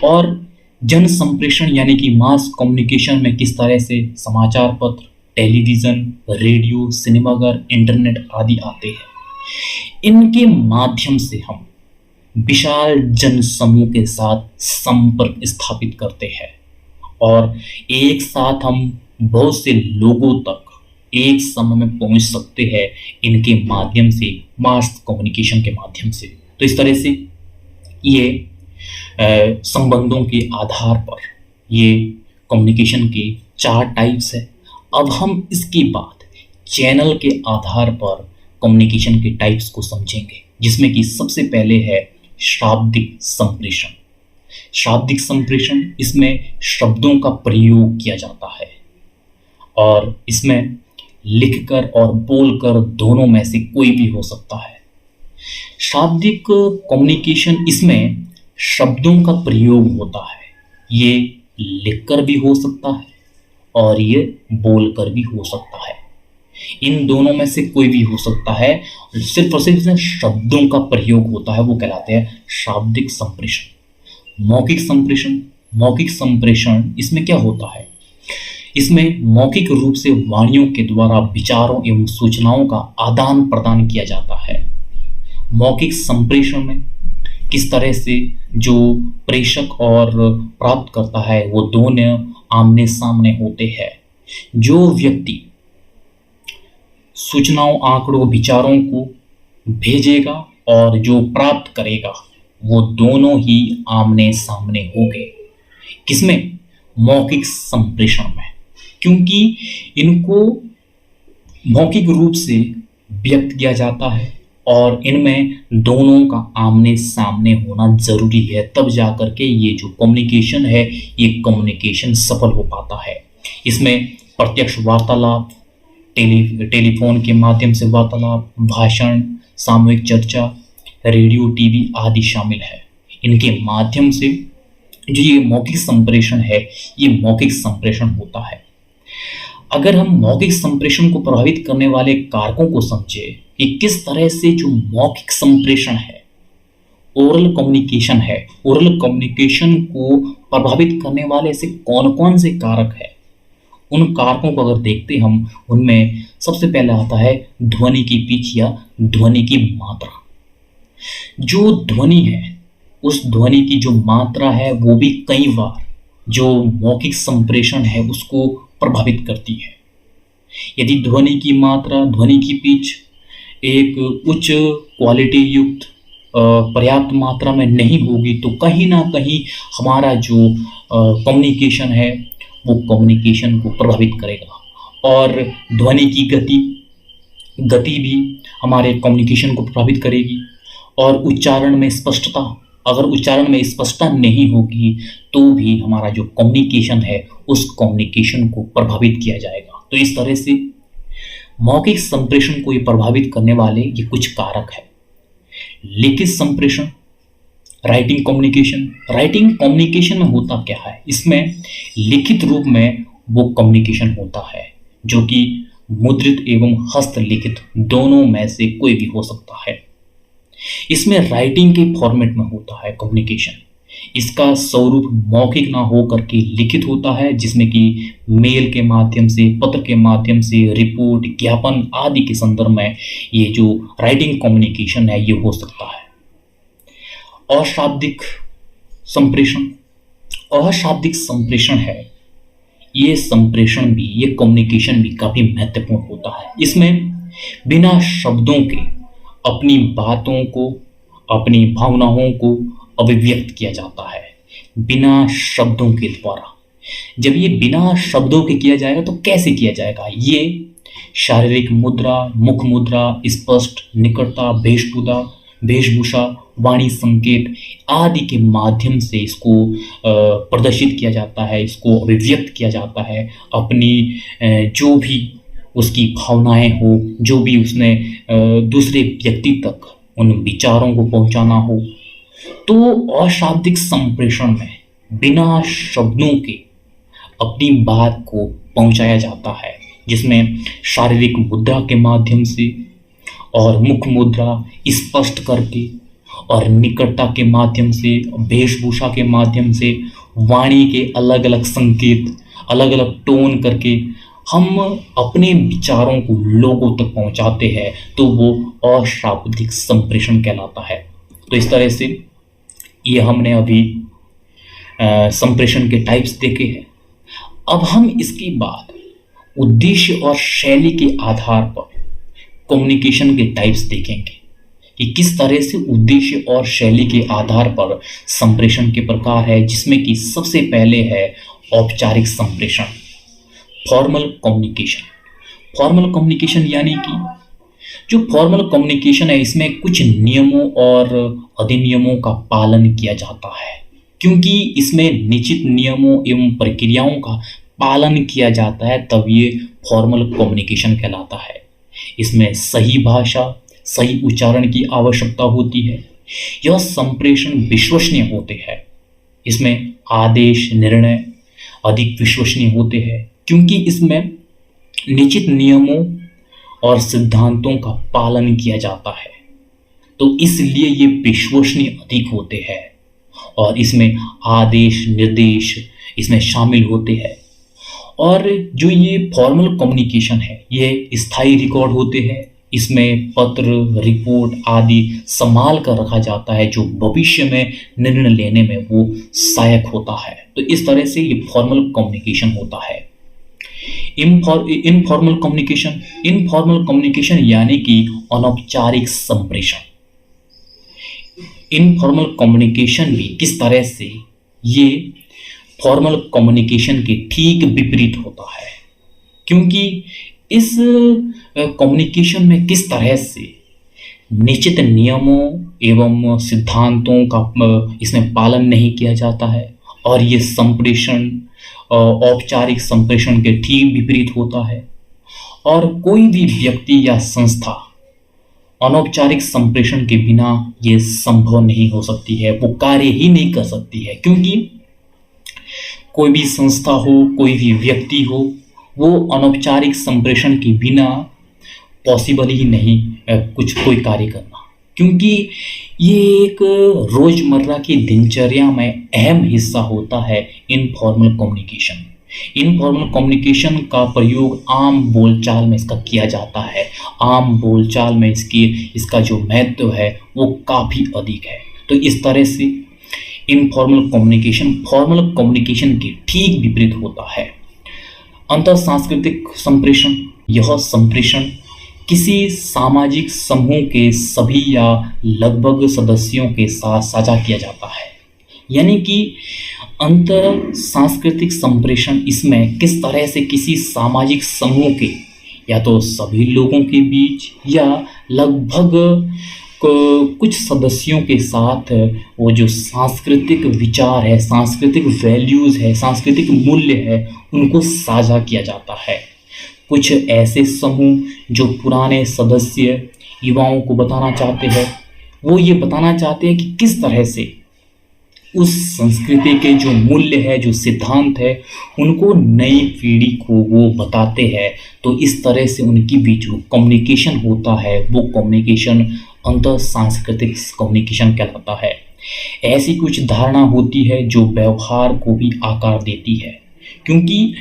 और जन संप्रेषण यानी कि मास कम्युनिकेशन में किस तरह से समाचार पत्र, टेलीविज़न, रेडियो, सिनेमाघर, इंटरनेट आदि आते हैं। इनके माध्यम से हम विशाल जनसमूह के साथ संपर्क स्थापित करते हैं और एक साथ हम बहुत से लोगों तक एक समय में पहुंच सकते हैं इनके माध्यम से, मास कम्युनिकेशन के माध्यम से। तो इस तरह से ये संबंधों के आधार पर ये कम्युनिकेशन के 4 टाइप्स है। अब हम इसके बाद चैनल के आधार पर कम्युनिकेशन के टाइप्स को समझेंगे, जिसमें कि सबसे पहले है शाब्दिक संप्रेषण। शाब्दिक संप्रेषण, इसमें शब्दों का प्रयोग किया जाता है और इसमें लिखकर और बोलकर दोनों में से कोई भी हो सकता है। शाब्दिक कम्युनिकेशन, इसमें शब्दों का प्रयोग होता है। ये लिखकर भी हो सकता है और ये बोलकर भी हो सकता है। इन दोनों में से कोई भी हो सकता है, सिर्फ और सिर्फ इसमें शब्दों का प्रयोग होता है, वो कहलाते हैं शाब्दिक संप्रेषण। मौखिक संप्रेषण, मौखिक संप्रेषण इसमें क्या होता है, इसमें मौखिक रूप से वाणियों के द्वारा विचारों एवं सूचनाओं का आदान प्रदान किया जाता है। मौखिक संप्रेषण में किस तरह से जो प्रेषक और प्राप्त करता है वो दोनों आमने सामने होते हैं। जो व्यक्ति सूचनाओं, आंकड़ों, विचारों को भेजेगा और जो प्राप्त करेगा वो दोनों ही आमने सामने होंगे। किसमें? मौखिक संप्रेषण में, क्योंकि इनको मौखिक रूप से व्यक्त किया जाता है और इनमें दोनों का आमने सामने होना जरूरी है, तब जाकर के ये जो कम्युनिकेशन है ये कम्युनिकेशन सफल हो पाता है। इसमें प्रत्यक्ष वार्तालाप, टेलीफोन के माध्यम से वार्तालाप, भाषण, सामूहिक चर्चा, रेडियो, टीवी आदि शामिल है। इनके माध्यम से जो ये मौखिक संप्रेषण है ये मौखिक संप्रेषण होता है। अगर हम मौखिक संप्रेषण को प्रभावित करने वाले कारकों को समझे कि किस तरह से जो मौखिक संप्रेषण है, ओरल कम्युनिकेशन है, ओरल कम्युनिकेशन को प्रभावित करने वाले ऐसे कौन कौन से कारक है, उन कारकों को अगर देखते हम, उनमें सबसे पहले आता है ध्वनि की पिच या ध्वनि की मात्रा। जो ध्वनि है उस ध्वनि की जो मात्रा है वो भी कई बार जो मौखिक संप्रेषण है उसको प्रभावित करती है। यदि ध्वनि की मात्रा, ध्वनि की पिच एक उच्च क्वालिटी युक्त पर्याप्त मात्रा में नहीं होगी तो कहीं ना कहीं हमारा जो कम्युनिकेशन है वो कम्युनिकेशन को प्रभावित करेगा। और ध्वनि की गति भी हमारे कम्युनिकेशन को प्रभावित करेगी। और उच्चारण में स्पष्टता, अगर उच्चारण में स्पष्टता नहीं होगी तो भी हमारा जो कम्युनिकेशन है उस कम्युनिकेशन को प्रभावित किया जाएगा। तो इस तरह से मौखिक संप्रेषण को ये प्रभावित करने वाले ये कुछ कारक है। लिखित संप्रेषण, राइटिंग कम्युनिकेशन में होता क्या है, इसमें लिखित रूप में वो कम्युनिकेशन होता है जो कि मुद्रित एवं हस्तलिखित दोनों में से कोई भी हो सकता है। इसमें राइटिंग के फॉर्मेट में होता है कम्युनिकेशन। इसका स्वरूप मौखिक ना हो करके लिखित होता है, जिसमें कि मेल के माध्यम से, पत्र के माध्यम से, रिपोर्ट, ज्ञापन आदि के संदर्भ में ये जो राइटिंग कम्युनिकेशन है ये हो सकता है। अशाब्दिक संप्रेषण है, ये संप्रेषण भी, ये कम्युनिकेशन भी काफी महत्वपूर्ण होता है। इसमें बिना शब्दों के अपनी बातों को, अपनी भावनाओं को अभिव्यक्त किया जाता है बिना शब्दों के द्वारा। जब ये बिना शब्दों के किया जाएगा तो कैसे किया जाएगा? ये शारीरिक मुद्रा, मुख मुद्रा, स्पष्ट निकटता, वेशभूषा, वाणी संकेत आदि के माध्यम से इसको प्रदर्शित किया जाता है, इसको अभिव्यक्त किया जाता है। अपनी जो भी उसकी भावनाएं हो, जो भी उसने दूसरे व्यक्ति तक उन विचारों को पहुंचाना हो, तो अशाब्दिक संप्रेषण में बिना शब्दों के अपनी बात को पहुंचाया जाता है, जिसमें शारीरिक मुद्रा के माध्यम से और मुख मुद्रा स्पष्ट करके और निकटता के माध्यम से, वेशभूषा के माध्यम से, वाणी के अलग अलग संकेत, अलग अलग टोन करके हम अपने विचारों को लोगों तक पहुंचाते हैं, तो वो अशाब्दिक संप्रेषण कहलाता है। तो इस तरह से ये हमने अभी संप्रेषण के टाइप्स देखे हैं। अब हम इसके बाद उद्देश्य और शैली के आधार पर कम्युनिकेशन के टाइप्स देखेंगे कि किस तरह से उद्देश्य और शैली के आधार पर संप्रेषण के प्रकार है, जिसमें कि सबसे पहले है औपचारिक संप्रेषण, फॉर्मल कम्युनिकेशन। यानी कि जो फॉर्मल कम्युनिकेशन है इसमें कुछ नियमों और अधिनियमों का पालन किया जाता है, क्योंकि इसमें निश्चित नियमों एवं प्रक्रियाओं का पालन किया जाता है, तब ये फॉर्मल कम्युनिकेशन कहलाता है। इसमें सही भाषा, सही उच्चारण की आवश्यकता होती है। यह संप्रेषण विश्वसनीय होते हैं। इसमें आदेश, निर्णय अधिक विश्वसनीय होते हैं, क्योंकि इसमें निश्चित नियमों और सिद्धांतों का पालन किया जाता है, तो इसलिए ये विश्वसनीय अधिक होते हैं। और इसमें आदेश, निर्देश इसमें शामिल होते हैं। और जो ये फॉर्मल कम्युनिकेशन है ये स्थायी रिकॉर्ड होते हैं। इसमें पत्र, रिपोर्ट आदि संभाल कर रखा जाता है, जो भविष्य में निर्णय लेने में वो सहायक होता है। तो इस तरह से ये फॉर्मल कम्युनिकेशन होता है। इनफॉर्मल कम्युनिकेशन यानी कि अनौपचारिक संप्रेषण। इनफॉर्मल कम्युनिकेशन भी किस तरह से ये फॉर्मल कम्युनिकेशन के ठीक विपरीत होता है, क्योंकि इस कम्युनिकेशन में किस तरह से निश्चित नियमों एवं सिद्धांतों का इसमें पालन नहीं किया जाता है, और ये संप्रेषण औपचारिक संप्रेषण के ठीक विपरीत होता है। और कोई भी व्यक्ति या संस्था अनौपचारिक संप्रेषण के बिना ये संभव नहीं हो सकती है, वो कार्य ही नहीं कर सकती है, क्योंकि कोई भी संस्था हो, कोई भी व्यक्ति हो, वो अनौपचारिक संप्रेषण के बिना पॉसिबल ही नहीं कोई कार्य करना, क्योंकि ये एक रोजमर्रा की दिनचर्या में अहम हिस्सा होता है इनफॉर्मल कम्युनिकेशन। इनफॉर्मल कम्युनिकेशन का प्रयोग आम बोलचाल में इसका किया जाता है। आम बोलचाल में इसका जो महत्व है वो काफ़ी अधिक है। तो इस तरह से इनफॉर्मल कम्युनिकेशन फॉर्मल कम्युनिकेशन के ठीक विपरीत होता है। अंतर सांस्कृतिक संप्रेषण, यह संप्रेषण किसी सामाजिक समूह के सभी या लगभग सदस्यों के साथ साझा किया जाता है। यानी कि अंतर सांस्कृतिक संप्रेषण इसमें किस तरह से किसी सामाजिक समूह के या तो सभी लोगों के बीच या लगभग कुछ सदस्यों के साथ वो जो सांस्कृतिक विचार है, सांस्कृतिक वैल्यूज़ है, सांस्कृतिक मूल्य है, उनको साझा किया जाता है। कुछ ऐसे समूह जो पुराने सदस्य युवाओं को बताना चाहते हैं, वो ये बताना चाहते हैं कि किस तरह से उस संस्कृति के जो मूल्य है, जो सिद्धांत है, उनको नई पीढ़ी को वो बताते हैं। तो इस तरह से उनकी बीच जो कम्युनिकेशन होता है, वो कम्युनिकेशन अंतर सांस्कृतिक कम्युनिकेशन कहलाता है। ऐसी कुछ धारणा होती है जो व्यवहार को भी आकार देती है, क्योंकि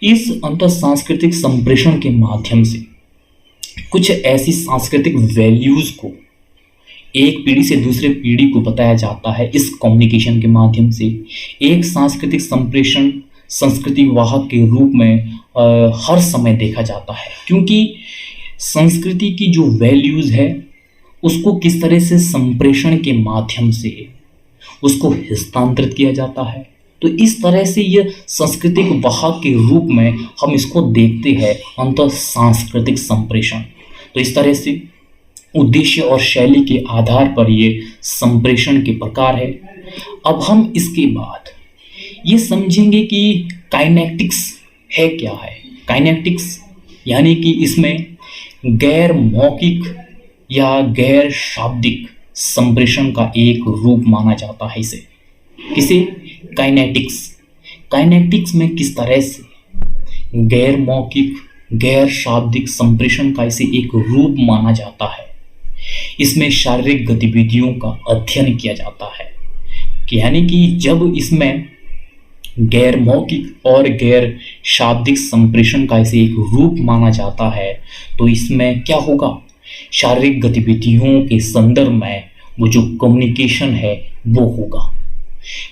इस अंतर सांस्कृतिक संप्रेषण के माध्यम से कुछ ऐसी सांस्कृतिक वैल्यूज़ को एक पीढ़ी से दूसरे पीढ़ी को बताया जाता है। इस कम्युनिकेशन के माध्यम से एक सांस्कृतिक संप्रेषण संस्कृति वाहक के रूप में हर समय देखा जाता है, क्योंकि संस्कृति की जो वैल्यूज़ है उसको किस तरह से संप्रेषण के माध्यम से उसको हस्तांतरित किया जाता है। तो इस तरह से यह सांस्कृतिक वाहक के रूप में हम इसको देखते हैं, अंतर सांस्कृतिक संप्रेषण। तो इस तरह से उद्देश्य और शैली के आधार पर ये संप्रेषण के प्रकार है। अब हम इसके बाद ये समझेंगे कि काइनेटिक्स है क्या है। काइनेटिक्स यानी कि इसमें गैर मौखिक या गैर शाब्दिक संप्रेषण का एक रूप माना जाता है। इसे काइनेटिक्स काइनेटिक्स में किस तरह से गैर मौखिक गैर शाब्दिक संप्रेषण का इसे एक रूप माना जाता है। इसमें शारीरिक गतिविधियों का अध्ययन किया जाता है, यानी कि जब इसमें गैर मौखिक और गैर शाब्दिक संप्रेषण का इसे एक रूप माना जाता है, तो इसमें क्या होगा, शारीरिक गतिविधियों के संदर्भ में वो जो कम्युनिकेशन है वो होगा।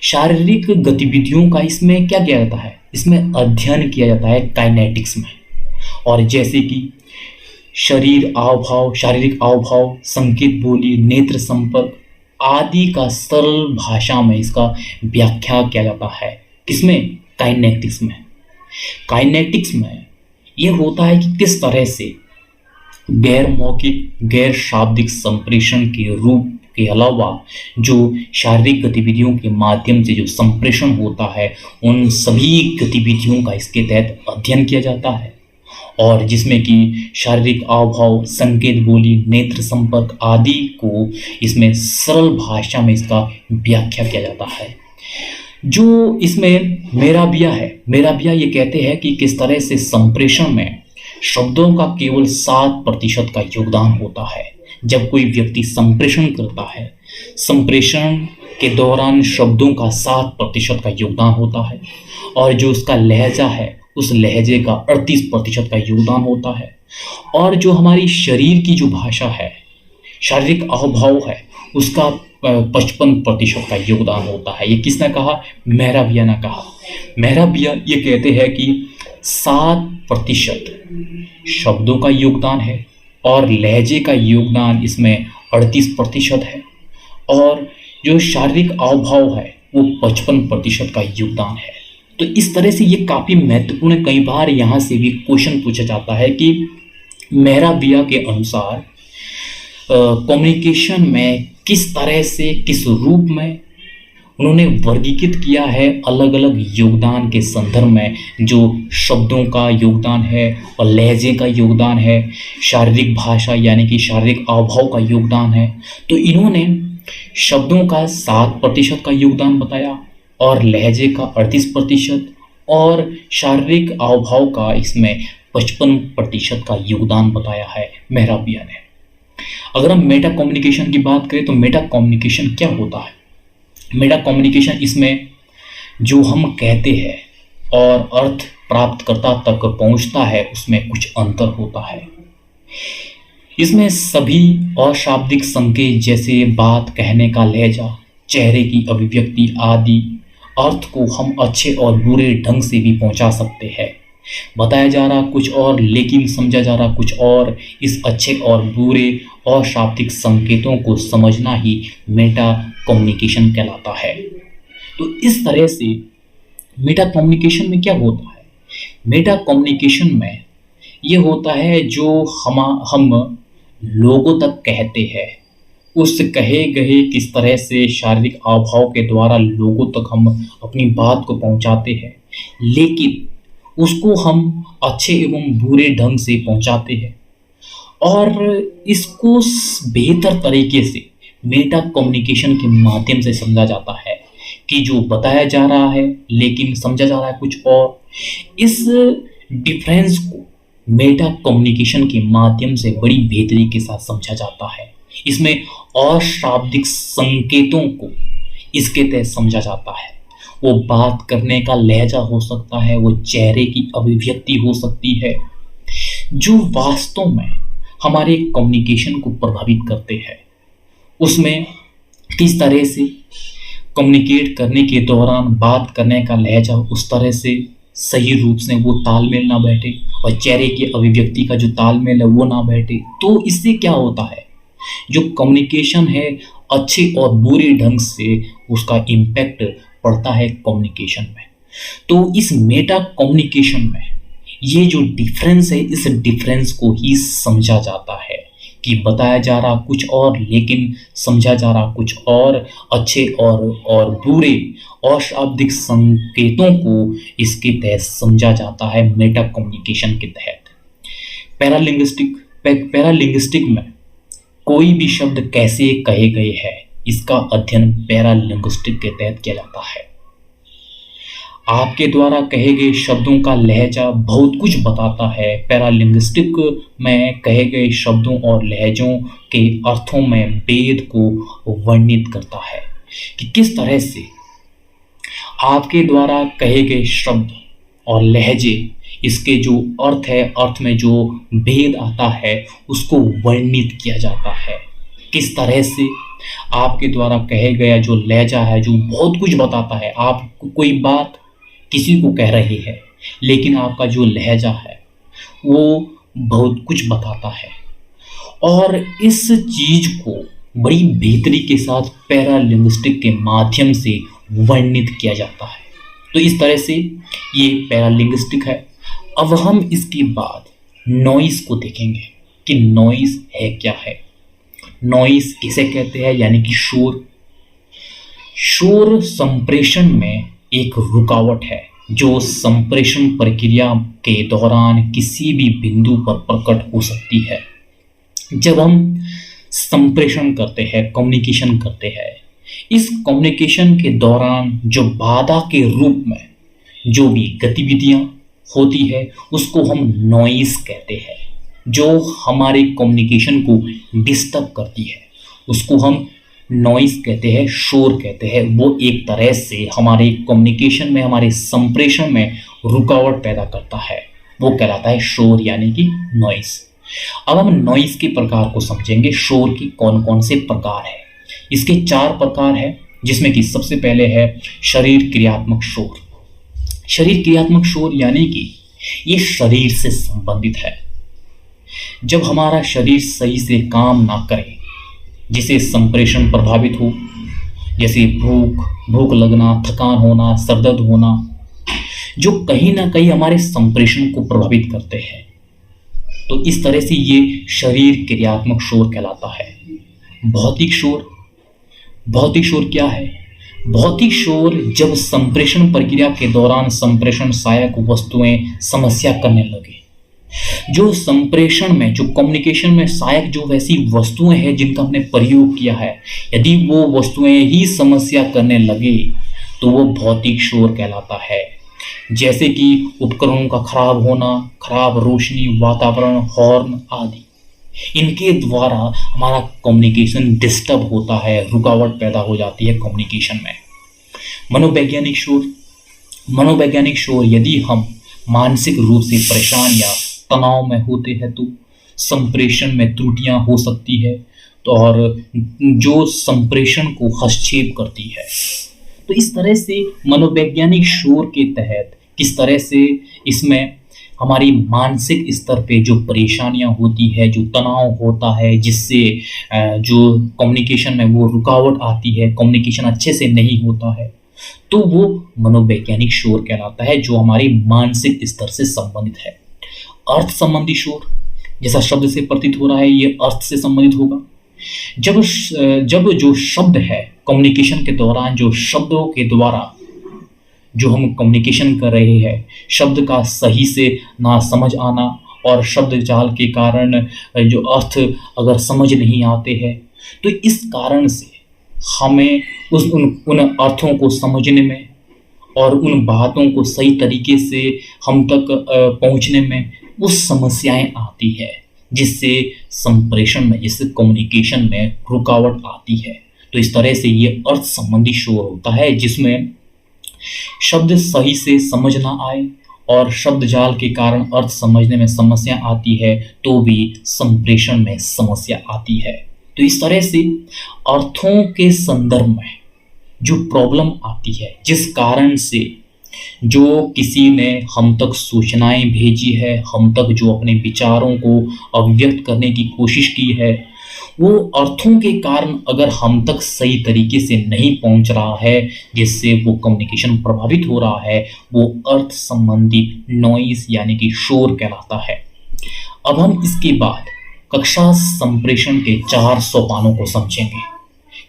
शारीरिक गतिविधियों का इसमें क्या किया जाता है, इसमें अध्ययन किया जाता है काइनेटिक्स में। और जैसे कि शारीरिक हाव भाव, संकेत बोली, नेत्र संपर्क आदि का सरल भाषा में इसका व्याख्या किया जाता है। किसमें, काइनेटिक्स में। काइनेटिक्स में ये होता है कि किस तरह से गैर मौखिक गैर शाब्दिक संप्रेषण के रूप के अलावा जो शारीरिक गतिविधियों के माध्यम से जो संप्रेषण होता है, उन सभी गतिविधियों का इसके तहत अध्ययन किया जाता है। और जिसमें कि शारीरिक हाव, संकेत बोली, नेत्र संपर्क आदि को इसमें सरल भाषा में इसका व्याख्या किया जाता है। जो इसमें मेराबिया है, मेराबिया ये कहते हैं कि किस तरह से संप्रेषण में शब्दों का केवल 7% का योगदान होता है। जब कोई व्यक्ति संप्रेषण करता है, संप्रेषण के दौरान शब्दों का 7% का योगदान होता है, और जो उसका लहजा है उस लहजे का 38% का योगदान होता है। और जो हमारी शरीर की जो भाषा है, शारीरिक हाव है, उसका 55% का योगदान होता है। ये किसने कहा, मेहराबिया ने कहा। मेहराबिया ये कहते हैं कि 7% शब्दों का योगदान है और लहजे का योगदान इसमें 38% है, और जो शारीरिक हाव है वो 55% का योगदान है। तो इस तरह से ये काफ़ी महत्वपूर्ण है। कई बार यहाँ से भी क्वेश्चन पूछा जाता है कि मेहराबिया के अनुसार कम्युनिकेशन में किस तरह से, किस रूप में उन्होंने वर्गीकृत किया है अलग अलग योगदान के संदर्भ में, जो शब्दों का योगदान है और लहजे का योगदान है, शारीरिक भाषा यानी कि शारीरिक हाव का योगदान है। तो इन्होंने शब्दों का 7% का योगदान बताया और लहजे का 38% और शारीरिक हाव का इसमें 55% का योगदान बताया है मेहराबिया ने। अगर हम मेटा कम्युनिकेशन की बात करें तो मेटा कम्युनिकेशन क्या होता है। मेटा कम्युनिकेशन इसमें जो हम कहते हैं और अर्थ प्राप्तकर्ता तक पहुंचता है उसमें कुछ अंतर होता है। इसमें सभी अशाब्दिक संकेत जैसे बात कहने का लहजा, चेहरे की अभिव्यक्ति आदि अर्थ को हम अच्छे और बुरे ढंग से भी पहुंचा सकते हैं। बताया जा रहा कुछ और लेकिन समझा जा रहा कुछ और। इस अच्छे और बुरे अशाब्दिक संकेतों को समझना ही मेटा कम्युनिकेशन कहलाता है। तो इस तरह से मेटा कम्युनिकेशन में क्या होता है? मेटा कम्युनिकेशन में ये होता है जो हम लोगों तक कहते हैं, उस कहे गए किस तरह से शारीरिक हाव-भाव के द्वारा लोगों तक हम अपनी बात को पहुंचाते हैं, लेकिन उसको हम अच्छे एवं बुरे ढंग से पहुंचाते हैं। और इसको बेहतर तरीके से मेटा कम्युनिकेशन के माध्यम से समझा जाता है कि जो बताया जा रहा है लेकिन समझा जा रहा है कुछ और। इस डिफरेंस को मेटा कम्युनिकेशन के माध्यम से बड़ी बेहतरी के साथ समझा जाता है। इसमें अशाब्दिक संकेतों को इसके तहत समझा जाता है। वो बात करने का लहजा हो सकता है, वो चेहरे की अभिव्यक्ति हो सकती है, जो वास्तव में हमारे कम्युनिकेशन को प्रभावित करते हैं। उसमें किस तरह से कम्युनिकेट करने के दौरान बात करने का लहजा उस तरह से सही रूप से वो तालमेल ना बैठे और चेहरे की अभिव्यक्ति का जो तालमेल है वो ना बैठे, तो इससे क्या होता है, जो कम्युनिकेशन है अच्छे और बुरे ढंग से उसका इम्पैक्ट पड़ता है कम्युनिकेशन में। तो इस मेटा कम्युनिकेशन में ये जो डिफरेंस है, इस डिफरेंस को ही समझा जाता है कि बताया जा रहा कुछ और लेकिन समझा जा रहा कुछ और। अच्छे और बुरे अशाब्दिक संकेतों को इसके तहत समझा जाता है मेटा कम्युनिकेशन के तहत। पैरालिंग्विस्टिक में कोई भी शब्द कैसे कहे गए हैं, इसका अध्ययन पैरालिंग्विस्टिक के तहत किया जाता है। आपके द्वारा कहे गए शब्दों का लहजा बहुत कुछ बताता है। पैरालिंग्विस्टिक में कहे गए शब्दों और लहजों के अर्थों में भेद को वर्णित करता है कि किस तरह से आपके द्वारा कहे गए शब्द और लहजे, इसके जो अर्थ है, अर्थ में जो भेद आता है उसको वर्णित किया जाता है। किस तरह से आपके द्वारा कहे गया जो लहजा है, जो बहुत कुछ बताता है। आप कोई बात किसी को कह रहे हैं लेकिन आपका जो लहजा है वो बहुत कुछ बताता है, और इस चीज को बड़ी बेहतरी के साथ पैरालिंग्विस्टिक के माध्यम से वर्णित किया जाता है। तो इस तरह से ये पैरालिंग्विस्टिक है। अब हम इसके बाद नॉइस को देखेंगे कि नॉइस है क्या है, नॉइस किसे कहते हैं, यानी कि शोर। शोर संप्रेषण में एक रुकावट है जो संप्रेषण प्रक्रिया के दौरान किसी भी बिंदु पर प्रकट हो सकती है। जब हम संप्रेषण करते हैं, कम्युनिकेशन करते हैं, इस कम्युनिकेशन के दौरान जो बाधा के रूप में जो भी गतिविधियां होती है उसको हम नॉइस कहते हैं। जो हमारे कम्युनिकेशन को डिस्टर्ब करती है उसको हम नॉइस कहते हैं, शोर कहते हैं। वो एक तरह से हमारे कम्युनिकेशन में, हमारे संप्रेषण में रुकावट पैदा करता है, वो कहलाता है शोर यानी कि नॉइस। अब हम नॉइस के प्रकार को समझेंगे। शोर के कौन कौन से प्रकार है? इसके 4 प्रकार है, जिसमें कि सबसे पहले है शरीर क्रियात्मक शोर। शरीर क्रियात्मक शोर यानी कि ये शरीर से संबंधित है। जब हमारा शरीर सही से काम ना करे, जिसे संप्रेषण प्रभावित हो, जैसे भूख लगना, थकान होना, सरदर्द होना, जो कहीं ना कहीं हमारे संप्रेषण को प्रभावित करते हैं, तो इस तरह से ये शरीर क्रियात्मक शोर कहलाता है। भौतिक शोर। भौतिक शोर क्या है? भौतिक शोर जब संप्रेषण प्रक्रिया के दौरान संप्रेषण सहायक वस्तुएं समस्या करने लगे। जो संप्रेषण में, जो कम्युनिकेशन में सहायक जो वैसी वस्तुएं हैं जिनका हमने प्रयोग किया है, यदि वो वस्तुएं ही समस्या करने लगे तो वो भौतिक शोर कहलाता है। जैसे कि उपकरणों का खराब होना, खराब रोशनी, वातावरण, हॉर्न आदि, इनके द्वारा हमारा कम्युनिकेशन डिस्टर्ब होता है, रुकावट पैदा हो जाती है कम्युनिकेशन में। मनोवैज्ञानिक शोर। मनोवैज्ञानिक शोर, यदि हम मानसिक रूप से परेशान या तनाव में होते हैं तो संप्रेषण में त्रुटियां हो सकती है, तो और जो संप्रेषण को हस्तक्षेप करती है। तो इस तरह से मनोवैज्ञानिक शोर के तहत किस तरह से इसमें हमारी मानसिक स्तर पे जो परेशानियां होती है, जो तनाव होता है, जिससे जो कम्युनिकेशन में वो रुकावट आती है, कम्युनिकेशन अच्छे से नहीं होता है, तो वो मनोवैज्ञानिक शोर कहलाता है, जो हमारी मानसिक स्तर से संबंधित है। अर्थ संबंधी शोर, जैसा शब्द से प्रतीत हो रहा है, ये अर्थ से संबंधित होगा। जब जो शब्द है कम्युनिकेशन के दौरान, जो शब्दों के द्वारा जो हम कम्युनिकेशन कर रहे हैं, शब्द का सही से ना समझ आना और शब्द जाल के कारण जो अर्थ अगर समझ नहीं आते हैं, तो इस कारण से हमें उन अर्थों को समझने में और उन बातों को सही तरीके से हम तक पहुंचने में वो समस्याएं आती है, जिससे संप्रेषण में, जिससे कम्युनिकेशन में रुकावट आती है। तो इस तरह से ये अर्थ संबंधी शोर होता है, जिसमें शब्द सही से समझ ना आए और शब्द जाल के कारण अर्थ समझने में समस्या आती है, तो भी संप्रेषण में समस्या आती है। तो इस तरह से अर्थों के संदर्भ में जो प्रॉब्लम आती है, जिस कारण से जो किसी ने हम तक सूचनाएं भेजी है, हम तक जो अपने विचारों को अभिव्यक्त करने की कोशिश की है, वो अर्थों के कारण अगर हम तक सही तरीके से नहीं पहुंच रहा है, जिससे वो कम्युनिकेशन प्रभावित हो रहा है, वो अर्थ संबंधी नॉइज यानी कि शोर कहलाता है। अब हम इसके बाद कक्षा संप्रेषण के 4 सोपानों को समझेंगे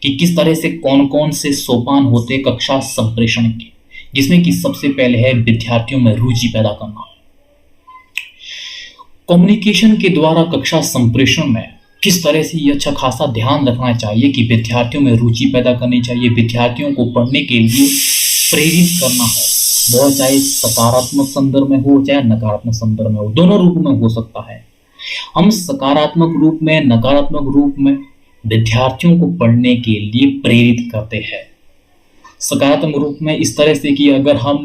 कि किस तरह से कौन कौन से सोपान होते हैं कक्षा संप्रेषण के, जिसमें कि सबसे पहले है विद्यार्थियों में रुचि पैदा करना। कम्युनिकेशन के द्वारा कक्षा संप्रेषण में किस तरह से ये अच्छा खासा ध्यान रखना चाहिए कि विद्यार्थियों में रुचि पैदा करनी चाहिए, विद्यार्थियों को पढ़ने के लिए प्रेरित करना है, वह चाहे सकारात्मक संदर्भ में हो चाहे नकारात्मक संदर्भ में हो, दोनों रूप में हो सकता है। हम सकारात्मक रूप में, नकारात्मक रूप में विद्यार्थियों को पढ़ने के लिए प्रेरित करते हैं। सकारात्मक रूप में इस तरह से कि अगर हम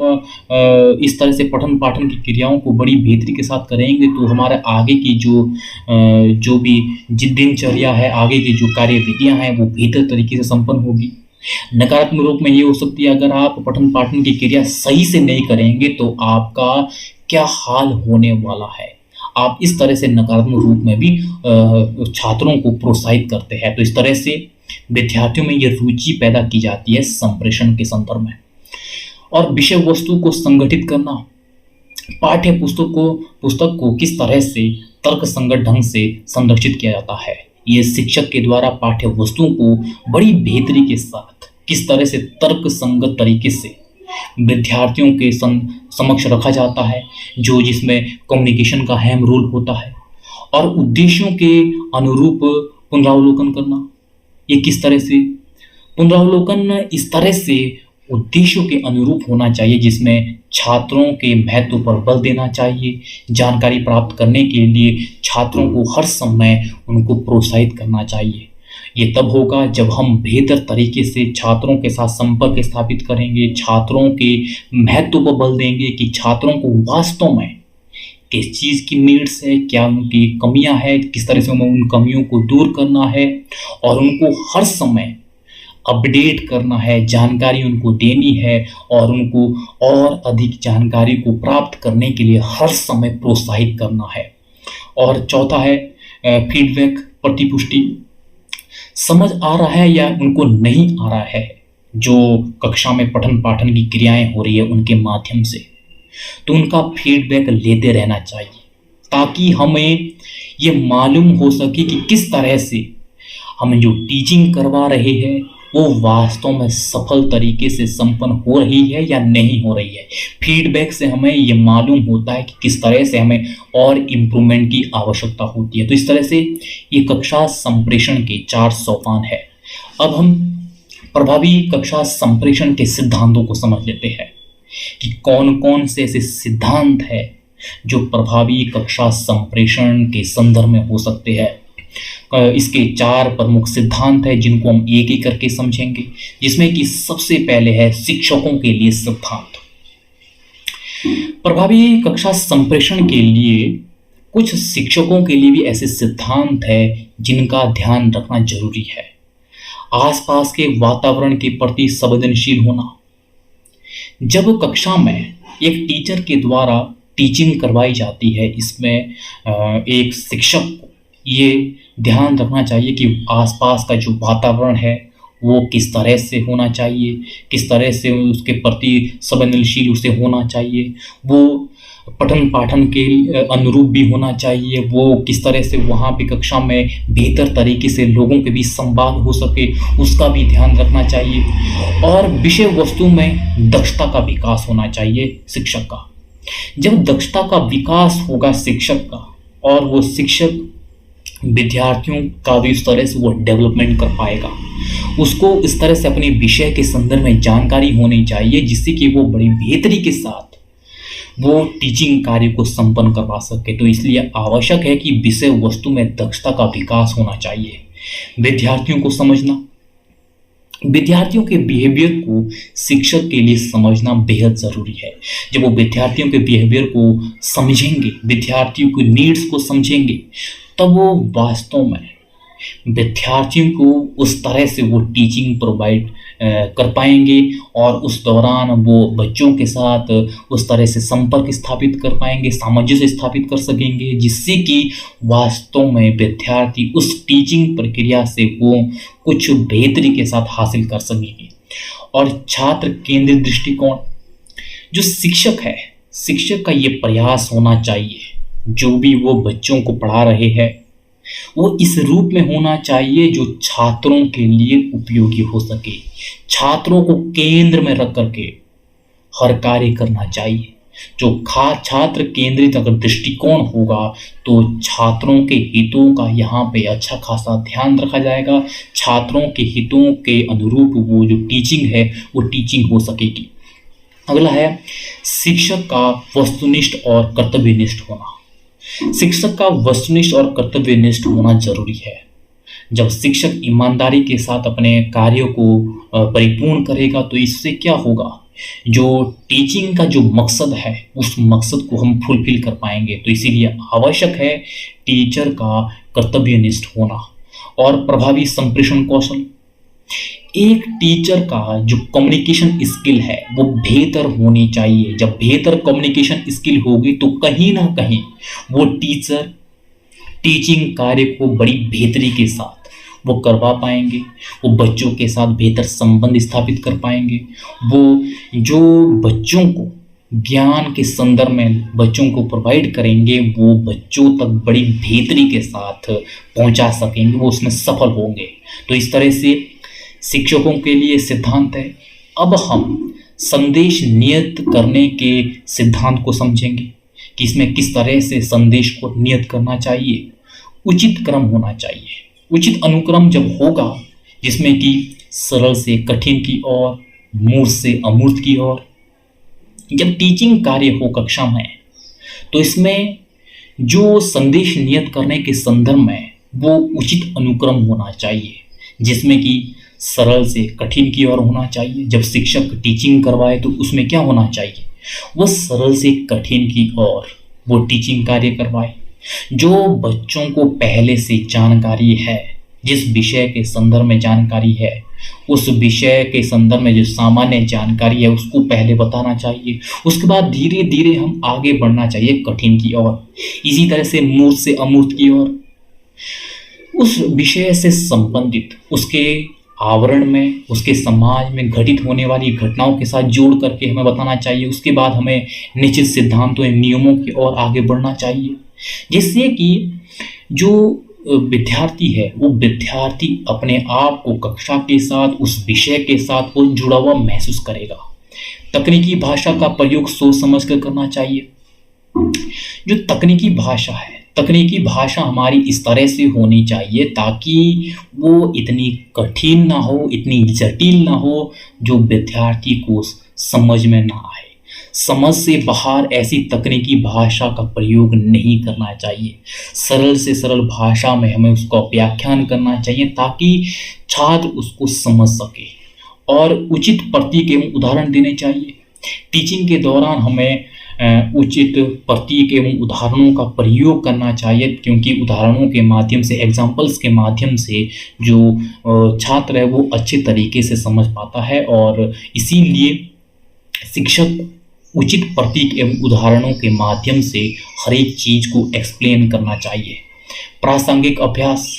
इस तरह से पठन पाठन की क्रियाओं को बड़ी बेहतरी के साथ करेंगे, तो हमारे आगे की जो भी दिनचर्या है, आगे की जो कार्यविधियां हैं, वो बेहतर तरीके से संपन्न होगी। नकारात्मक रूप में ये हो सकती है, अगर आप पठन पाठन की क्रिया सही से नहीं करेंगे तो आपका क्या हाल होने वाला है। आप इस तरह से नकारात्मक रूप में भी छात्रों को प्रोत्साहित करते हैं। तो इस तरह से विद्यार्थियों में यह रुचि पैदा की जाती है संप्रेषण के संदर्भ में। और विषय वस्तु को संगठित करना, पाठ्य पुस्तक को किस तरह से तर्क संगत ढंग से संरक्षित किया जाता है, ये शिक्षक के द्वारा पाठ्य वस्तुओं को बड़ी बेहतरी के साथ किस तरह से तर्क संगत तरीके से विद्यार्थियों के समक्ष रखा जाता है, जो जिसमें कम्युनिकेशन का अहम रोल होता है। और उद्देश्यों के अनुरूप पुनरावलोकन करना, ये किस तरह से पुनरावलोकन इस तरह से उद्देश्यों के अनुरूप होना चाहिए, जिसमें छात्रों के महत्व पर बल देना चाहिए। जानकारी प्राप्त करने के लिए छात्रों को हर समय उनको प्रोत्साहित करना चाहिए। ये तब होगा जब हम बेहतर तरीके से छात्रों के साथ संपर्क स्थापित करेंगे, छात्रों के महत्व पर बल देंगे कि छात्रों को वास्तव में किस चीज़ की नीड्स है, क्या उनकी कमियां है, किस तरह से हमें उन कमियों को दूर करना है और उनको हर समय अपडेट करना है, जानकारी उनको देनी है और उनको और अधिक जानकारी को प्राप्त करने के लिए हर समय प्रोत्साहित करना है। और चौथा है फीडबैक, प्रतिपुष्टि। समझ आ रहा है या उनको नहीं आ रहा है जो कक्षा में पठन पाठन की क्रियाएं हो रही है उनके माध्यम से, तो उनका फीडबैक लेते रहना चाहिए, ताकि हमें ये मालूम हो सके कि किस तरह से हमें जो टीचिंग करवा रहे हैं वो वास्तव में सफल तरीके से संपन्न हो रही है या नहीं हो रही है। फीडबैक से हमें ये मालूम होता है कि किस तरह से हमें और इम्प्रूवमेंट की आवश्यकता होती है। तो इस तरह से ये कक्षा संप्रेषण के 4 सोपान है। अब हम प्रभावी कक्षा संप्रेषण के सिद्धांतों को समझ लेते हैं कि कौन कौन से ऐसे सिद्धांत है जो प्रभावी कक्षा संप्रेषण के संदर्भ में हो सकते हैं। इसके 4 प्रमुख सिद्धांत हैं जिनको हम एक एक करके समझेंगे, जिसमें कि सबसे पहले है शिक्षकों के लिए सिद्धांत। प्रभावी कक्षा संप्रेषण के लिए कुछ शिक्षकों के लिए भी ऐसे सिद्धांत है जिनका ध्यान रखना जरूरी है। आसपास के वातावरण के प्रति संवेदनशील होना। जब कक्षा में एक टीचर के द्वारा टीचिंग करवाई जाती है इसमें एक शिक्षक को ये ध्यान रखना चाहिए कि आसपास का जो वातावरण है वो किस तरह से होना चाहिए, किस तरह से उसके प्रति संवेदनशील उसे होना चाहिए, वो पठन पाठन के अनुरूप भी होना चाहिए, वो किस तरह से वहाँ पे कक्षा में बेहतर तरीके से लोगों के बीच संवाद हो सके उसका भी ध्यान रखना चाहिए। और विषय वस्तु में दक्षता का विकास होना चाहिए शिक्षक का। जब दक्षता का विकास होगा शिक्षक का और वो शिक्षक विद्यार्थियों का भी उस तरह से वो डेवलपमेंट कर पाएगा, उसको इस तरह से अपने विषय के संदर्भ में जानकारी होनी चाहिए जिससे कि वो बड़ी बेहतरी के साथ वो टीचिंग कार्य को संपन्न करवा सके। तो इसलिए आवश्यक है कि विषय वस्तु में दक्षता का विकास होना चाहिए। विद्यार्थियों को समझना, विद्यार्थियों के बिहेवियर को शिक्षक के लिए समझना बेहद ज़रूरी है। जब वो विद्यार्थियों के बिहेवियर को समझेंगे, विद्यार्थियों की नीड्स को समझेंगे, तब वो वास्तव में विद्यार्थियों को उस तरह से वो टीचिंग प्रोवाइड कर पाएंगे और उस दौरान वो बच्चों के साथ उस तरह से संपर्क स्थापित कर पाएंगे, सामंजस्य स्थापित कर सकेंगे, जिससे कि वास्तव में विद्यार्थी उस टीचिंग प्रक्रिया से वो कुछ बेहतरी के साथ हासिल कर सकेंगे। और छात्र केंद्रित दृष्टिकोण, जो शिक्षक है, शिक्षक का ये प्रयास होना चाहिए जो भी वो बच्चों को पढ़ा रहे हैं वो इस रूप में होना चाहिए जो छात्रों के लिए उपयोगी हो सके। छात्रों को केंद्र में रख करके हर कार्य करना चाहिए। जो छात्र केंद्रित अगर दृष्टिकोण होगा तो छात्रों के हितों का यहाँ पे अच्छा खासा ध्यान रखा जाएगा। छात्रों के हितों के अनुरूप वो जो टीचिंग है वो टीचिंग हो सकेगी। अगला है शिक्षक का वस्तुनिष्ठ और कर्तव्यनिष्ठ होना। शिक्षक का वस्तुनिष्ठ और कर्तव्यनिष्ठ होना जरूरी है। जब शिक्षक ईमानदारी के साथ अपने कार्यों को परिपूर्ण करेगा तो इससे क्या होगा, जो टीचिंग का जो मकसद है उस मकसद को हम फुलफिल कर पाएंगे। तो इसीलिए आवश्यक है टीचर का कर्तव्यनिष्ठ होना। और प्रभावी संप्रेषण कौशल, एक टीचर का जो कम्युनिकेशन स्किल है वो बेहतर होनी चाहिए। जब बेहतर कम्युनिकेशन स्किल होगी तो कहीं ना कहीं वो टीचर टीचिंग कार्य को बड़ी बेहतरी के साथ वो करवा पाएंगे, वो बच्चों के साथ बेहतर संबंध स्थापित कर पाएंगे, वो जो बच्चों को ज्ञान के संदर्भ में बच्चों को प्रोवाइड करेंगे वो बच्चों तक बड़ी बेहतरी के साथ पहुंचा सकेंगे, वो उसमें सफल होंगे। तो इस तरह से शिक्षकों के लिए सिद्धांत है। अब हम संदेश नियत करने के सिद्धांत को समझेंगे कि इसमें किस तरह से संदेश को नियत करना चाहिए। उचित क्रम होना चाहिए, उचित अनुक्रम जब होगा जिसमें कि सरल से कठिन की ओर, मूर्त से अमूर्त की ओर। जब टीचिंग कार्य हो कक्षा में तो इसमें जो संदेश नियत करने के संदर्भ में वो उचित अनुक्रम होना चाहिए जिसमें कि सरल से कठिन की ओर होना चाहिए। जब शिक्षक टीचिंग करवाए तो उसमें क्या होना चाहिए, वो सरल से कठिन की ओर वो टीचिंग कार्य करवाए। जो बच्चों को पहले से जानकारी है, जिस विषय के संदर्भ में जानकारी है, उस विषय के संदर्भ में जो सामान्य जानकारी है उसको पहले बताना चाहिए। उसके बाद धीरे धीरे हम आगे बढ़ना चाहिए कठिन की ओर। इसी तरह से मूर्त से अमूर्त की ओर, उस विषय से संबंधित उसके आवरण में, उसके समाज में घटित होने वाली घटनाओं के साथ जोड़ करके हमें बताना चाहिए। उसके बाद हमें निश्चित सिद्धांतों एवं नियमों की ओर आगे बढ़ना चाहिए, जिससे कि जो विद्यार्थी है वो विद्यार्थी अपने आप को कक्षा के साथ, उस विषय के साथ वो जुड़ा हुआ महसूस करेगा। तकनीकी भाषा का प्रयोग सोच समझ कर करना चाहिए। जो तकनीकी भाषा है, तकनीकी भाषा हमारी इस तरह से होनी चाहिए ताकि वो इतनी कठिन ना हो, इतनी जटिल ना हो जो विद्यार्थी को समझ में ना आए। समझ से बाहर ऐसी तकनीकी भाषा का प्रयोग नहीं करना चाहिए। सरल से सरल भाषा में हमें उसका व्याख्यान करना चाहिए ताकि छात्र उसको समझ सके। और उचित प्रतीक एवं उदाहरण देने चाहिए। टीचिंग के दौरान हमें उचित प्रतीक एवं उदाहरणों का प्रयोग करना चाहिए, क्योंकि उदाहरणों के माध्यम से, एग्जाम्पल्स के माध्यम से जो छात्र है वो अच्छे तरीके से समझ पाता है। और इसीलिए शिक्षक उचित प्रतीक एवं उदाहरणों के माध्यम से हर एक चीज को एक्सप्लेन करना चाहिए। प्रासंगिक अभ्यास,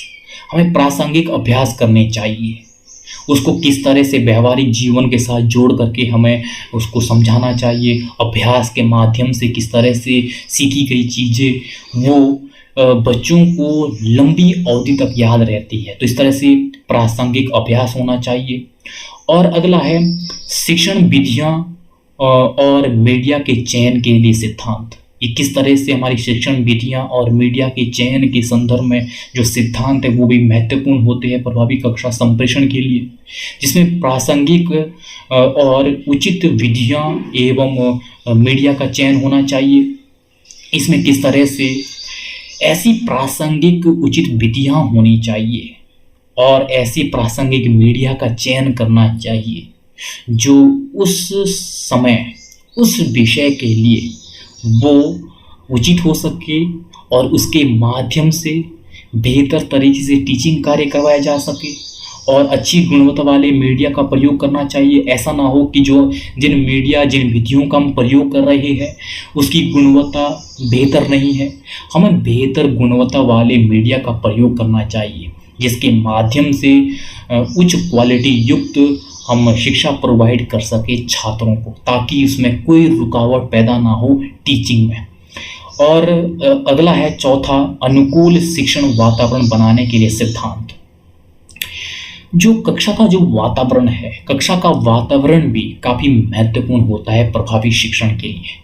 हमें प्रासंगिक अभ्यास करने चाहिए। उसको किस तरह से व्यवहारिक जीवन के साथ जोड़ करके हमें उसको समझाना चाहिए। अभ्यास के माध्यम से किस तरह से सीखी गई चीज़ें वो बच्चों को लंबी अवधि तक याद रहती है। तो इस तरह से प्रासंगिक अभ्यास होना चाहिए। और अगला है शिक्षण विधियाँ और मीडिया के चयन के लिए सिद्धांत। ये किस तरह से हमारी शिक्षण विधियाँ और मीडिया के चयन के संदर्भ में जो सिद्धांत है वो भी महत्वपूर्ण होते हैं प्रभावी कक्षा संप्रेषण के लिए, जिसमें प्रासंगिक और उचित विधियाँ एवं मीडिया का चयन होना चाहिए। इसमें किस तरह से ऐसी प्रासंगिक उचित विधियाँ होनी चाहिए और ऐसी प्रासंगिक मीडिया का चयन करना चाहिए जो उस समय उस विषय के लिए वो उचित हो सके और उसके माध्यम से बेहतर तरीके से टीचिंग कार्य करवाया जा सके। और अच्छी गुणवत्ता वाले मीडिया का प्रयोग करना चाहिए। ऐसा ना हो कि जिन विधियों का हम प्रयोग कर रहे हैं उसकी गुणवत्ता बेहतर नहीं है। हमें बेहतर गुणवत्ता वाले मीडिया का प्रयोग करना चाहिए जिसके माध्यम से उच्च क्वालिटी युक्त हम शिक्षा प्रोवाइड कर सके छात्रों को, ताकि उसमें कोई रुकावट पैदा ना हो टीचिंग में। और अगला है चौथा, अनुकूल शिक्षण वातावरण बनाने के लिए सिद्धांत। जो कक्षा का जो वातावरण है, कक्षा का वातावरण भी काफ़ी महत्वपूर्ण होता है प्रभावी शिक्षण के लिए।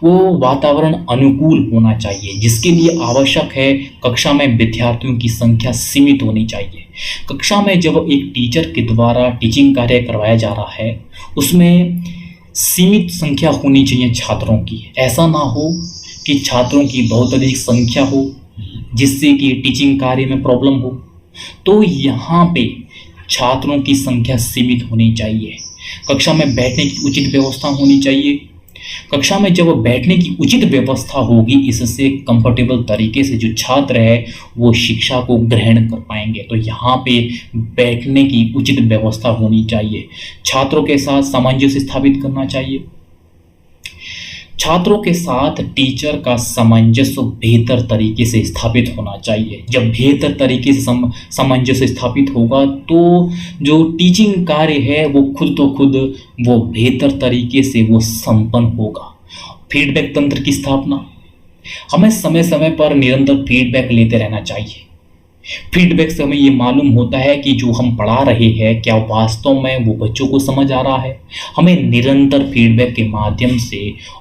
वो वातावरण अनुकूल होना चाहिए, जिसके लिए आवश्यक है कक्षा में विद्यार्थियों की संख्या सीमित होनी चाहिए। कक्षा में जब एक टीचर के द्वारा टीचिंग कार्य करवाया जा रहा है उसमें सीमित संख्या होनी चाहिए छात्रों की। ऐसा ना हो कि छात्रों की बहुत अधिक संख्या हो जिससे कि टीचिंग कार्य में प्रॉब्लम हो। तो यहाँ पे छात्रों की संख्या सीमित होनी चाहिए। कक्षा में बैठने की उचित व्यवस्था होनी चाहिए। कक्षा में जब बैठने की उचित व्यवस्था होगी इससे कंफर्टेबल तरीके से जो छात्र है वो शिक्षा को ग्रहण कर पाएंगे। तो यहाँ पे बैठने की उचित व्यवस्था होनी चाहिए। छात्रों के साथ सामंजस्य स्थापित करना चाहिए। छात्रों के साथ टीचर का सामंजस्य बेहतर तरीके से स्थापित होना चाहिए। जब बेहतर तरीके से सामंजस्य स्थापित होगा तो जो टीचिंग कार्य है वो खुद वो बेहतर तरीके से वो संपन्न होगा। फीडबैक तंत्र की स्थापना, हमें समय समय पर निरंतर फीडबैक लेते रहना चाहिए। फीडबैक से हमें ये मालूम होता है कि जो हम पढ़ा रहे हैं क्या वास्तव में वो बच्चों को समझ आ रहा है। हमें निरंतर फीडबैक के माध्यम से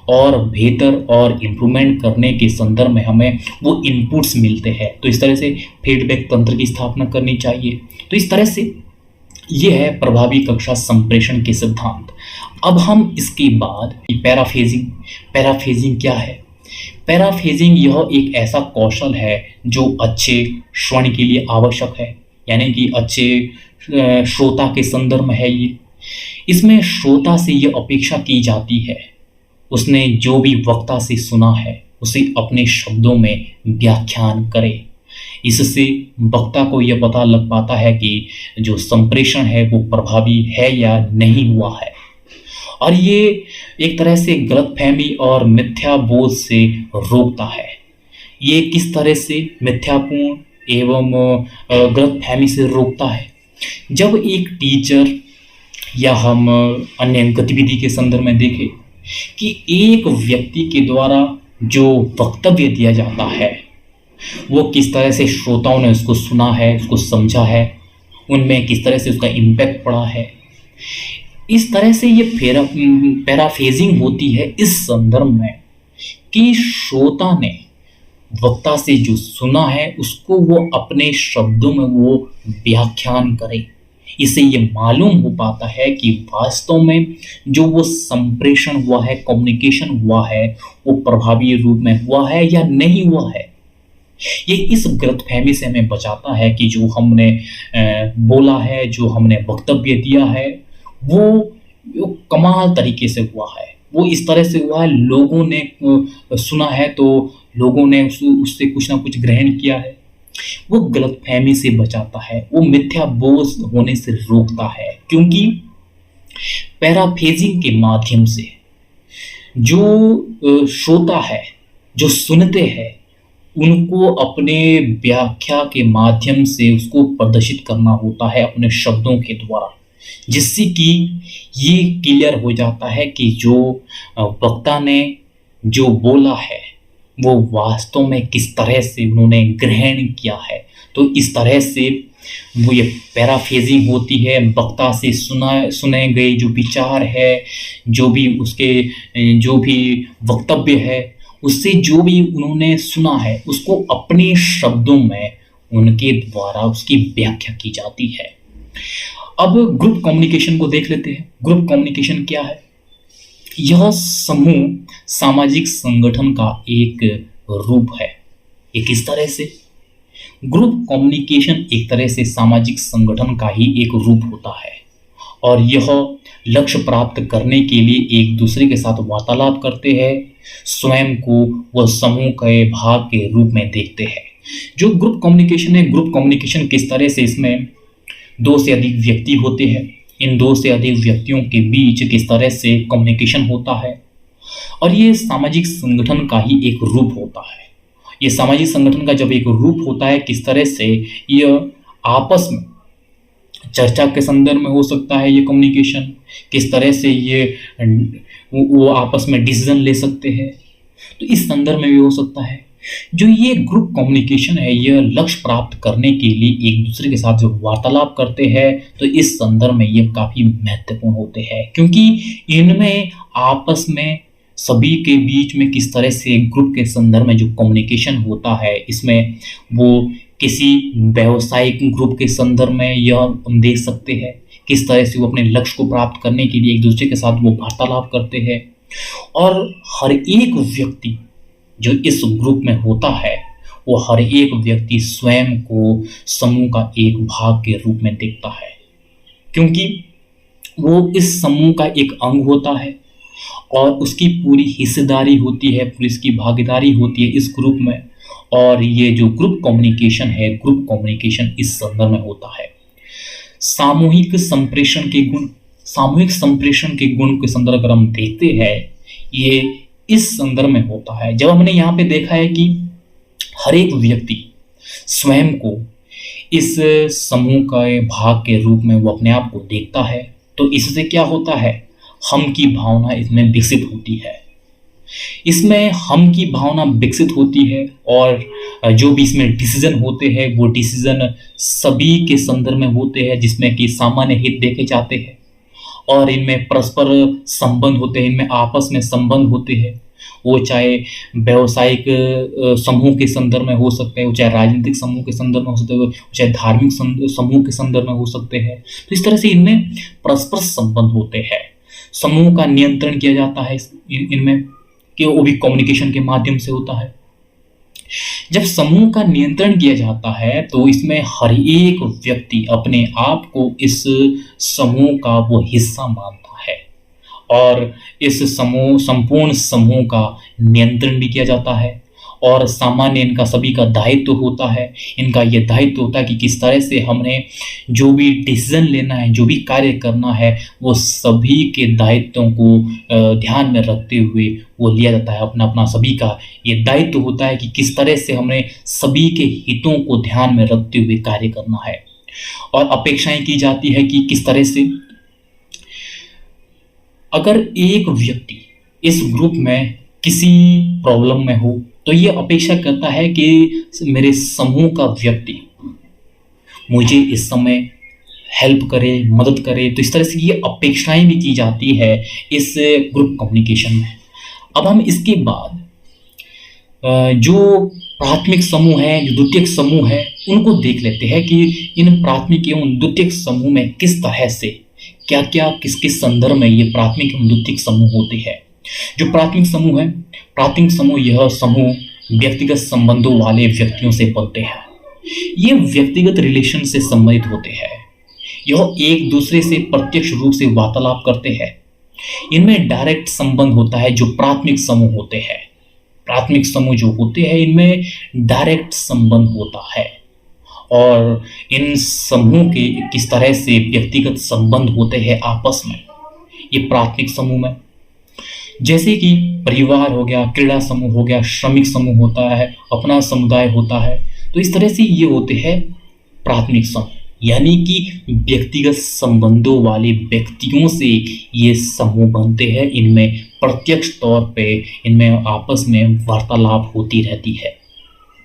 और बेहतर और इम्प्रूवमेंट करने के संदर्भ में हमें वो इनपुट्स मिलते हैं। तो इस तरह से फीडबैक तंत्र की स्थापना करनी चाहिए। तो इस तरह से ये है प्रभावी कक्षा संप्रेषण के सिद्धांत। अब हम इसके बाद पैराफ्रेजिंग क्या है? पैराफ्रेजिंग यह एक ऐसा कौशल है जो अच्छे श्रवण के लिए आवश्यक है, यानी कि अच्छे श्रोता के संदर्भ में है ये। इसमें श्रोता से ये अपेक्षा की जाती है उसने जो भी वक्ता से सुना है उसे अपने शब्दों में व्याख्यान करे। इससे वक्ता को यह पता लग पाता है कि जो संप्रेषण है वो प्रभावी है या नहीं हुआ है। और ये एक तरह से गलतफहमी और मिथ्या बोध से रोकता है। ये किस तरह से मिथ्यापूर्ण एवं गलतफहमी से रोकता है? जब एक टीचर या हम अन्य गतिविधि के संदर्भ में देखें कि एक व्यक्ति के द्वारा जो वक्तव्य दिया जाता है वो किस तरह से श्रोताओं ने उसको सुना है, उसको समझा है, उनमें किस तरह से उसका इम्पैक्ट पड़ा है, इस तरह से ये पैराफ्रेजिंग होती है इस संदर्भ में कि श्रोता ने वक्ता से जो सुना है उसको वो अपने शब्दों में वो व्याख्यान करे। इससे ये मालूम हो पाता है कि वास्तव में जो वो संप्रेषण हुआ है, कम्युनिकेशन हुआ है, वो प्रभावी रूप में हुआ है या नहीं हुआ है। ये इस गलतफहमी से हमें बचाता है कि जो हमने बोला है, जो हमने वक्तव्य दिया है वो कमाल तरीके से हुआ है, वो इस तरह से हुआ है, लोगों ने सुना है तो लोगों ने उससे कुछ ना कुछ ग्रहण किया है। वो गलतफहमी से बचाता है, वो मिथ्या बोध होने से रोकता है। क्योंकि पैराफ्रेजिंग के माध्यम से जो श्रोता है, जो सुनते हैं, उनको अपने व्याख्या के माध्यम से उसको प्रदर्शित करना होता है अपने शब्दों के द्वारा, जिससे कि ये क्लियर हो जाता है कि जो वक्ता ने जो बोला है वो वास्तव में किस तरह से उन्होंने ग्रहण किया है। तो इस तरह से वो ये पैराफ्रेजिंग होती है, वक्ता से सुने गए जो विचार है, जो भी उसके जो भी वक्तव्य है, उससे जो भी उन्होंने सुना है उसको अपने शब्दों में उनके द्वारा उसकी व्याख्या की जाती है। अब ग्रुप कम्युनिकेशन को देख लेते हैं। ग्रुप कम्युनिकेशन क्या है? यह समूह सामाजिक संगठन का एक रूप है। ये किस तरह से? ग्रुप कम्युनिकेशन एक तरह से सामाजिक संगठन का ही एक रूप होता है और यह लक्ष्य प्राप्त करने के लिए एक दूसरे के साथ वार्तालाप करते हैं, स्वयं को वह समूह के भाग के रूप में देखते हैं। जो ग्रुप कम्युनिकेशन है, ग्रुप कम्युनिकेशन किस तरह से, इसमें दो से अधिक व्यक्ति होते हैं, इन दो से अधिक व्यक्तियों के बीच किस तरह से कम्युनिकेशन होता है और ये सामाजिक संगठन का ही एक रूप होता है। ये सामाजिक संगठन का जब एक रूप होता है, किस तरह से यह आपस में चर्चा के संदर्भ में हो सकता है, ये कम्युनिकेशन किस तरह से ये वो आपस में डिसीजन ले सकते हैं, तो इस संदर्भ में भी हो सकता है। जो ये ग्रुप कम्युनिकेशन है, यह लक्ष्य प्राप्त करने के लिए एक दूसरे के साथ जो वार्तालाप करते हैं, तो इस संदर्भ में ये काफ़ी महत्वपूर्ण होते हैं, क्योंकि इनमें आपस में सभी के बीच में किस तरह से ग्रुप के संदर्भ में जो कम्युनिकेशन होता है, इसमें वो किसी व्यावसायिक ग्रुप के संदर्भ में यह हम देख सकते हैं किस तरह से वो अपने लक्ष्य को प्राप्त करने के लिए एक दूसरे के साथ वो वार्तालाप करते हैं। और हर एक व्यक्ति जो इस ग्रुप में होता है, वो हर एक व्यक्ति स्वयं को समूह का एक भाग के रूप में देखता है, क्योंकि वो इस समूह का एक अंग होता है और उसकी पूरी हिस्सेदारी होती है, पूरी इसकी भागीदारी होती है इस ग्रुप में। और ये जो ग्रुप कम्युनिकेशन है, ग्रुप कम्युनिकेशन इस संदर्भ में होता है। सामूहिक संप्रेषण के गुण, सामूहिक संप्रेषण के गुण के संदर्भ अगर हम देखते हैं, ये इस संदर्भ में होता है। जब हमने यहाँ पे देखा है कि हर एक व्यक्ति स्वयं को इस समूह का भाग के रूप में वो अपने आप को देखता है, तो इससे क्या होता है, हम की भावना इसमें विकसित होती है। इसमें हम की भावना विकसित होती है और जो भी इसमें डिसीजन होते हैं, वो डिसीजन सभी के संदर्भ में होते हैं, जिसमें कि सामान्य हित देखे जाते हैं और इनमें परस्पर संबंध होते हैं, इनमें आपस में संबंध होते हैं। वो चाहे व्यावसायिक समूह के संदर्भ में हो सकते हैं, वो चाहे राजनीतिक समूह के संदर्भ में हो सकते हैं, चाहे धार्मिक समूह के संदर्भ में हो सकते हैं। तो इस तरह से इनमें परस्पर संबंध होते हैं। समूह का नियंत्रण किया जाता है इनमें, कि वो भी कम्युनिकेशन के माध्यम से होता है। जब समूह का नियंत्रण किया जाता है, तो इसमें हर एक व्यक्ति अपने आप को इस समूह का वो हिस्सा मानता है और इस संपूर्ण समूह का नियंत्रण भी किया जाता है। और सामान्य इनका सभी का दायित्व होता है। इनका ये दायित्व होता है कि किस तरह से हमने जो भी डिसीजन लेना है, जो भी कार्य करना है, वो सभी के दायित्वों को ध्यान में रखते हुए वो लिया जाता है। अपना अपना सभी का ये दायित्व होता है कि किस तरह से हमने सभी के हितों को ध्यान में रखते हुए कार्य करना है। और अपेक्षाएं की जाती है कि किस तरह से अगर एक व्यक्ति इस ग्रुप में किसी प्रॉब्लम में हो, तो ये अपेक्षा करता है कि मेरे समूह का व्यक्ति मुझे इस समय हेल्प करे, मदद करे। तो इस तरह से ये अपेक्षाएं भी की जाती है इस ग्रुप कम्युनिकेशन में। अब हम इसके बाद जो प्राथमिक समूह है, जो द्वितीयक समूह है, उनको देख लेते हैं कि इन प्राथमिक एवं द्वितीयक समूह में किस तरह से क्या क्या किस किस संदर्भ में ये प्राथमिक एवं द्वितीयक समूह होते हैं। जो प्राथमिक समूह है, प्राथमिक समूह यह समूह व्यक्तिगत संबंधों वाले व्यक्तियों से बनते हैं। ये व्यक्तिगत रिलेशन से संबंधित होते हैं। यह एक दूसरे से प्रत्यक्ष रूप से वार्तालाप करते हैं। इनमें डायरेक्ट संबंध होता है। जो प्राथमिक समूह होते हैं, प्राथमिक समूह जो होते हैं, इनमें डायरेक्ट संबंध होता है। और इन समूह के किस तरह से व्यक्तिगत संबंध होते हैं आपस में, ये प्राथमिक समूह में। जैसे कि परिवार हो गया, क्रीड़ा समूह हो गया, श्रमिक समूह होता है, अपना समुदाय होता है। तो इस तरह से ये होते हैं प्राथमिक समूह, यानी कि व्यक्तिगत संबंधों वाले व्यक्तियों से ये समूह बनते हैं। इनमें प्रत्यक्ष तौर पे इनमें आपस में वार्तालाप होती रहती है।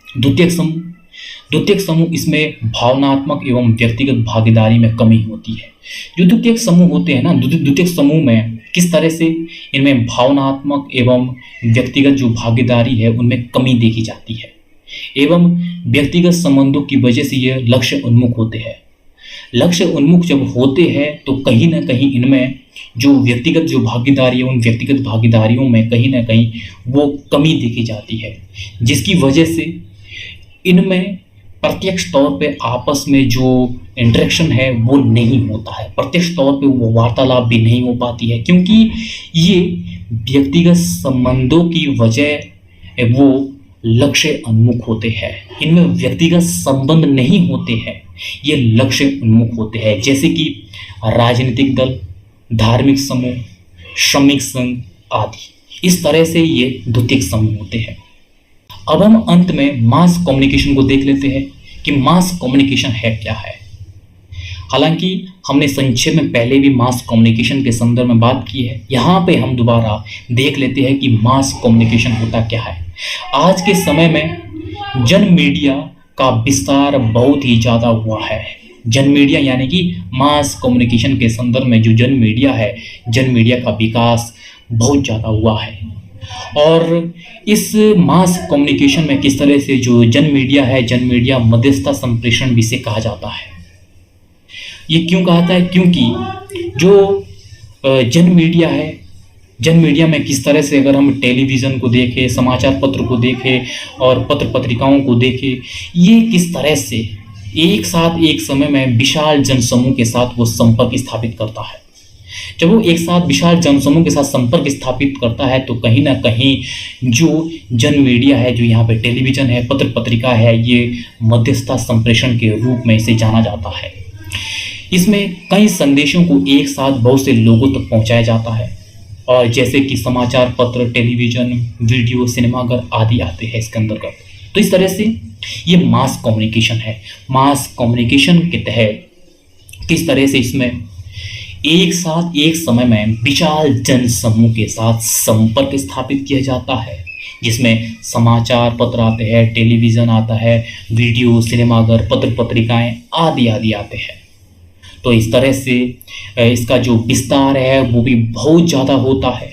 द्वितीयक समूह इसमें भावनात्मक एवं व्यक्तिगत भागीदारी में कमी होती है। जो द्वितीयक समूह होते हैं ना, द्वितीयक समूह में किस तरह से इनमें भावनात्मक एवं व्यक्तिगत जो भागीदारी है उनमें कमी देखी जाती है, एवं व्यक्तिगत संबंधों की वजह से ये लक्ष्य उन्मुख होते हैं। लक्ष्य उन्मुख जब होते हैं तो कहीं ना कहीं इनमें जो व्यक्तिगत जो भागीदारी है उन व्यक्तिगत भागीदारियों में कहीं ना कहीं वो कमी देखी जाती है, जिसकी वजह से इनमें प्रत्यक्ष तौर पे आपस में जो इंटरेक्शन है वो नहीं होता है, प्रत्यक्ष तौर पे वो वार्तालाप भी नहीं हो पाती है, क्योंकि ये व्यक्तिगत संबंधों की वजह वो लक्ष्य उन्मुख होते हैं। इनमें व्यक्तिगत संबंध नहीं होते हैं, ये लक्ष्य उन्मुख होते हैं। जैसे कि राजनीतिक दल, धार्मिक समूह, श्रमिक संघ आदि। इस तरह से ये द्वितीयक समूह होते हैं। अब हम अंत में मास कम्युनिकेशन को देख लेते हैं कि मास कम्युनिकेशन है क्या है। हालांकि हमने संक्षेप में पहले भी मास कम्युनिकेशन के संदर्भ में बात की है, यहाँ पे हम दोबारा देख लेते हैं कि मास कम्युनिकेशन होता क्या है। आज के समय में जन मीडिया का विस्तार बहुत ही ज़्यादा हुआ है। जन मीडिया यानी कि मास कम्युनिकेशन के संदर्भ में जो जन मीडिया है, जन मीडिया का विकास बहुत ज़्यादा हुआ है। और इस मास कम्युनिकेशन में किस तरह से जो जन मीडिया है, जन मीडिया मध्यस्थता संप्रेषण भी से कहा जाता है। ये क्यों कहा जाता है? क्योंकि जो जन मीडिया है, जन मीडिया में किस तरह से अगर हम टेलीविज़न को देखें, समाचार पत्र को देखें और पत्र पत्रिकाओं को देखें, ये किस तरह से एक साथ एक समय में विशाल जनसमूह के साथ वो संपर्क स्थापित करता है। जब वो एक साथ विशाल जनसमूह के साथ संपर्क स्थापित करता है तो कहीं ना कहीं जो जन मीडिया है, जो यहाँ पे टेलीविज़न है, पत्र पत्रिका है, ये मध्यस्थता संप्रेषण के रूप में इसे जाना जाता है। इसमें कई संदेशों को एक साथ बहुत से लोगों तक पहुँचाया जाता है, और जैसे कि समाचार पत्र, टेलीविज़न, वीडियो, सिनेमाघर आदि आते हैं इसके अंतर्गत। तो इस तरह से ये मास कम्युनिकेशन है। मास कम्युनिकेशन के तहत किस तरह से इसमें एक साथ एक समय में विशाल जनसमूह के साथ संपर्क स्थापित किया जाता है, जिसमें समाचार पत्र आते हैं, टेलीविज़न आता है, वीडियो, सिनेमाघर, पत्र पत्रिकाएं आदि आदि आते हैं। तो इस तरह से इसका जो विस्तार है वो भी बहुत ज़्यादा होता है।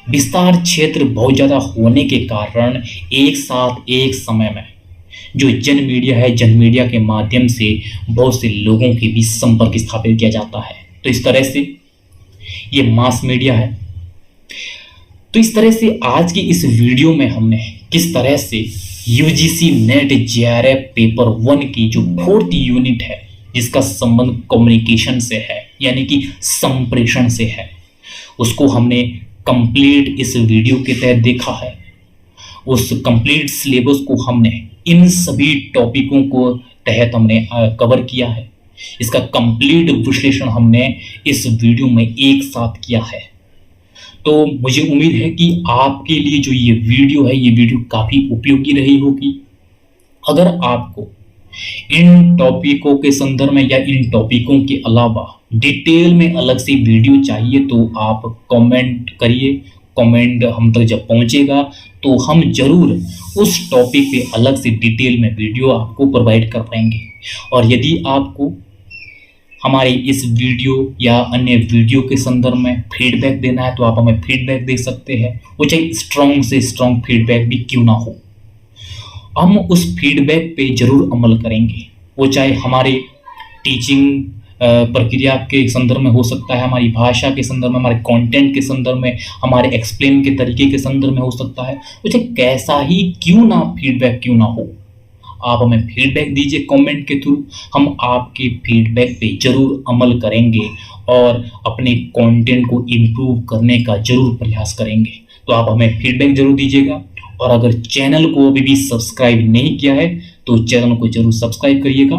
विस्तार क्षेत्र बहुत ज़्यादा होने के कारण एक साथ एक समय में जो जन मीडिया है, जन मीडिया के माध्यम से बहुत से लोगों के बीच संपर्क स्थापित किया जाता है। तो इस तरह से ये मास मीडिया है। तो इस तरह से आज की इस वीडियो में हमने किस तरह से यूजीसी नेट जेआरएफ पेपर 1 की जो 4th यूनिट है, जिसका संबंध कम्युनिकेशन से है, यानी कि संप्रेषण से है, उसको हमने कंप्लीट इस वीडियो के तहत देखा है। उस कंप्लीट सिलेबस को हमने इन सभी टॉपिकों को तहत हमने कवर किया है। इसका कंप्लीट विश्लेषण हमने इस वीडियो में एक साथ किया है। तो मुझे उम्मीद है कि आपके लिए जो ये वीडियो है, ये वीडियो काफ़ी उपयोगी रही होगी। अगर आपको इन टॉपिकों के संदर्भ में या इन टॉपिकों के अलावा डिटेल में अलग से वीडियो चाहिए तो आप कमेंट करिए। कमेंट हम तक जब पहुंचेगा तो हम जरूर उस टॉपिक पे अलग से डिटेल में वीडियो आपको प्रोवाइड कर पाएंगे। और यदि आपको हमारे इस वीडियो या अन्य वीडियो के संदर्भ में फीडबैक देना है तो आप हमें फीडबैक दे सकते हैं। वो चाहे स्ट्रॉन्ग से स्ट्रॉन्ग फीडबैक भी क्यों ना हो, हम उस फीडबैक पे जरूर अमल करेंगे। वो चाहे हमारे टीचिंग प्रक्रिया के संदर्भ में हो सकता है, हमारी भाषा के संदर्भ में, हमारे कंटेंट के संदर्भ में, हमारे एक्सप्लेन के तरीके के संदर्भ में हो सकता है। वो चाहे कैसा ही क्यों ना फीडबैक क्यों ना हो, आप हमें फीडबैक दीजिए कमेंट के थ्रू। हम आपके फीडबैक पे जरूर अमल करेंगे और अपने कंटेंट को इम्प्रूव करने का जरूर प्रयास करेंगे। तो आप हमें फीडबैक जरूर दीजिएगा। और अगर चैनल को अभी भी सब्सक्राइब नहीं किया है तो चैनल को जरूर सब्सक्राइब करिएगा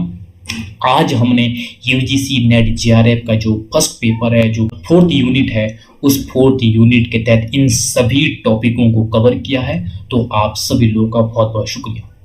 आज हमने यूजीसी नेट जेआरएफ का जो फर्स्ट पेपर है, जो फोर्थ यूनिट है, उस फोर्थ यूनिट के तहत इन सभी टॉपिकों को कवर किया है। तो आप सभी लोगों का बहुत बहुत शुक्रिया।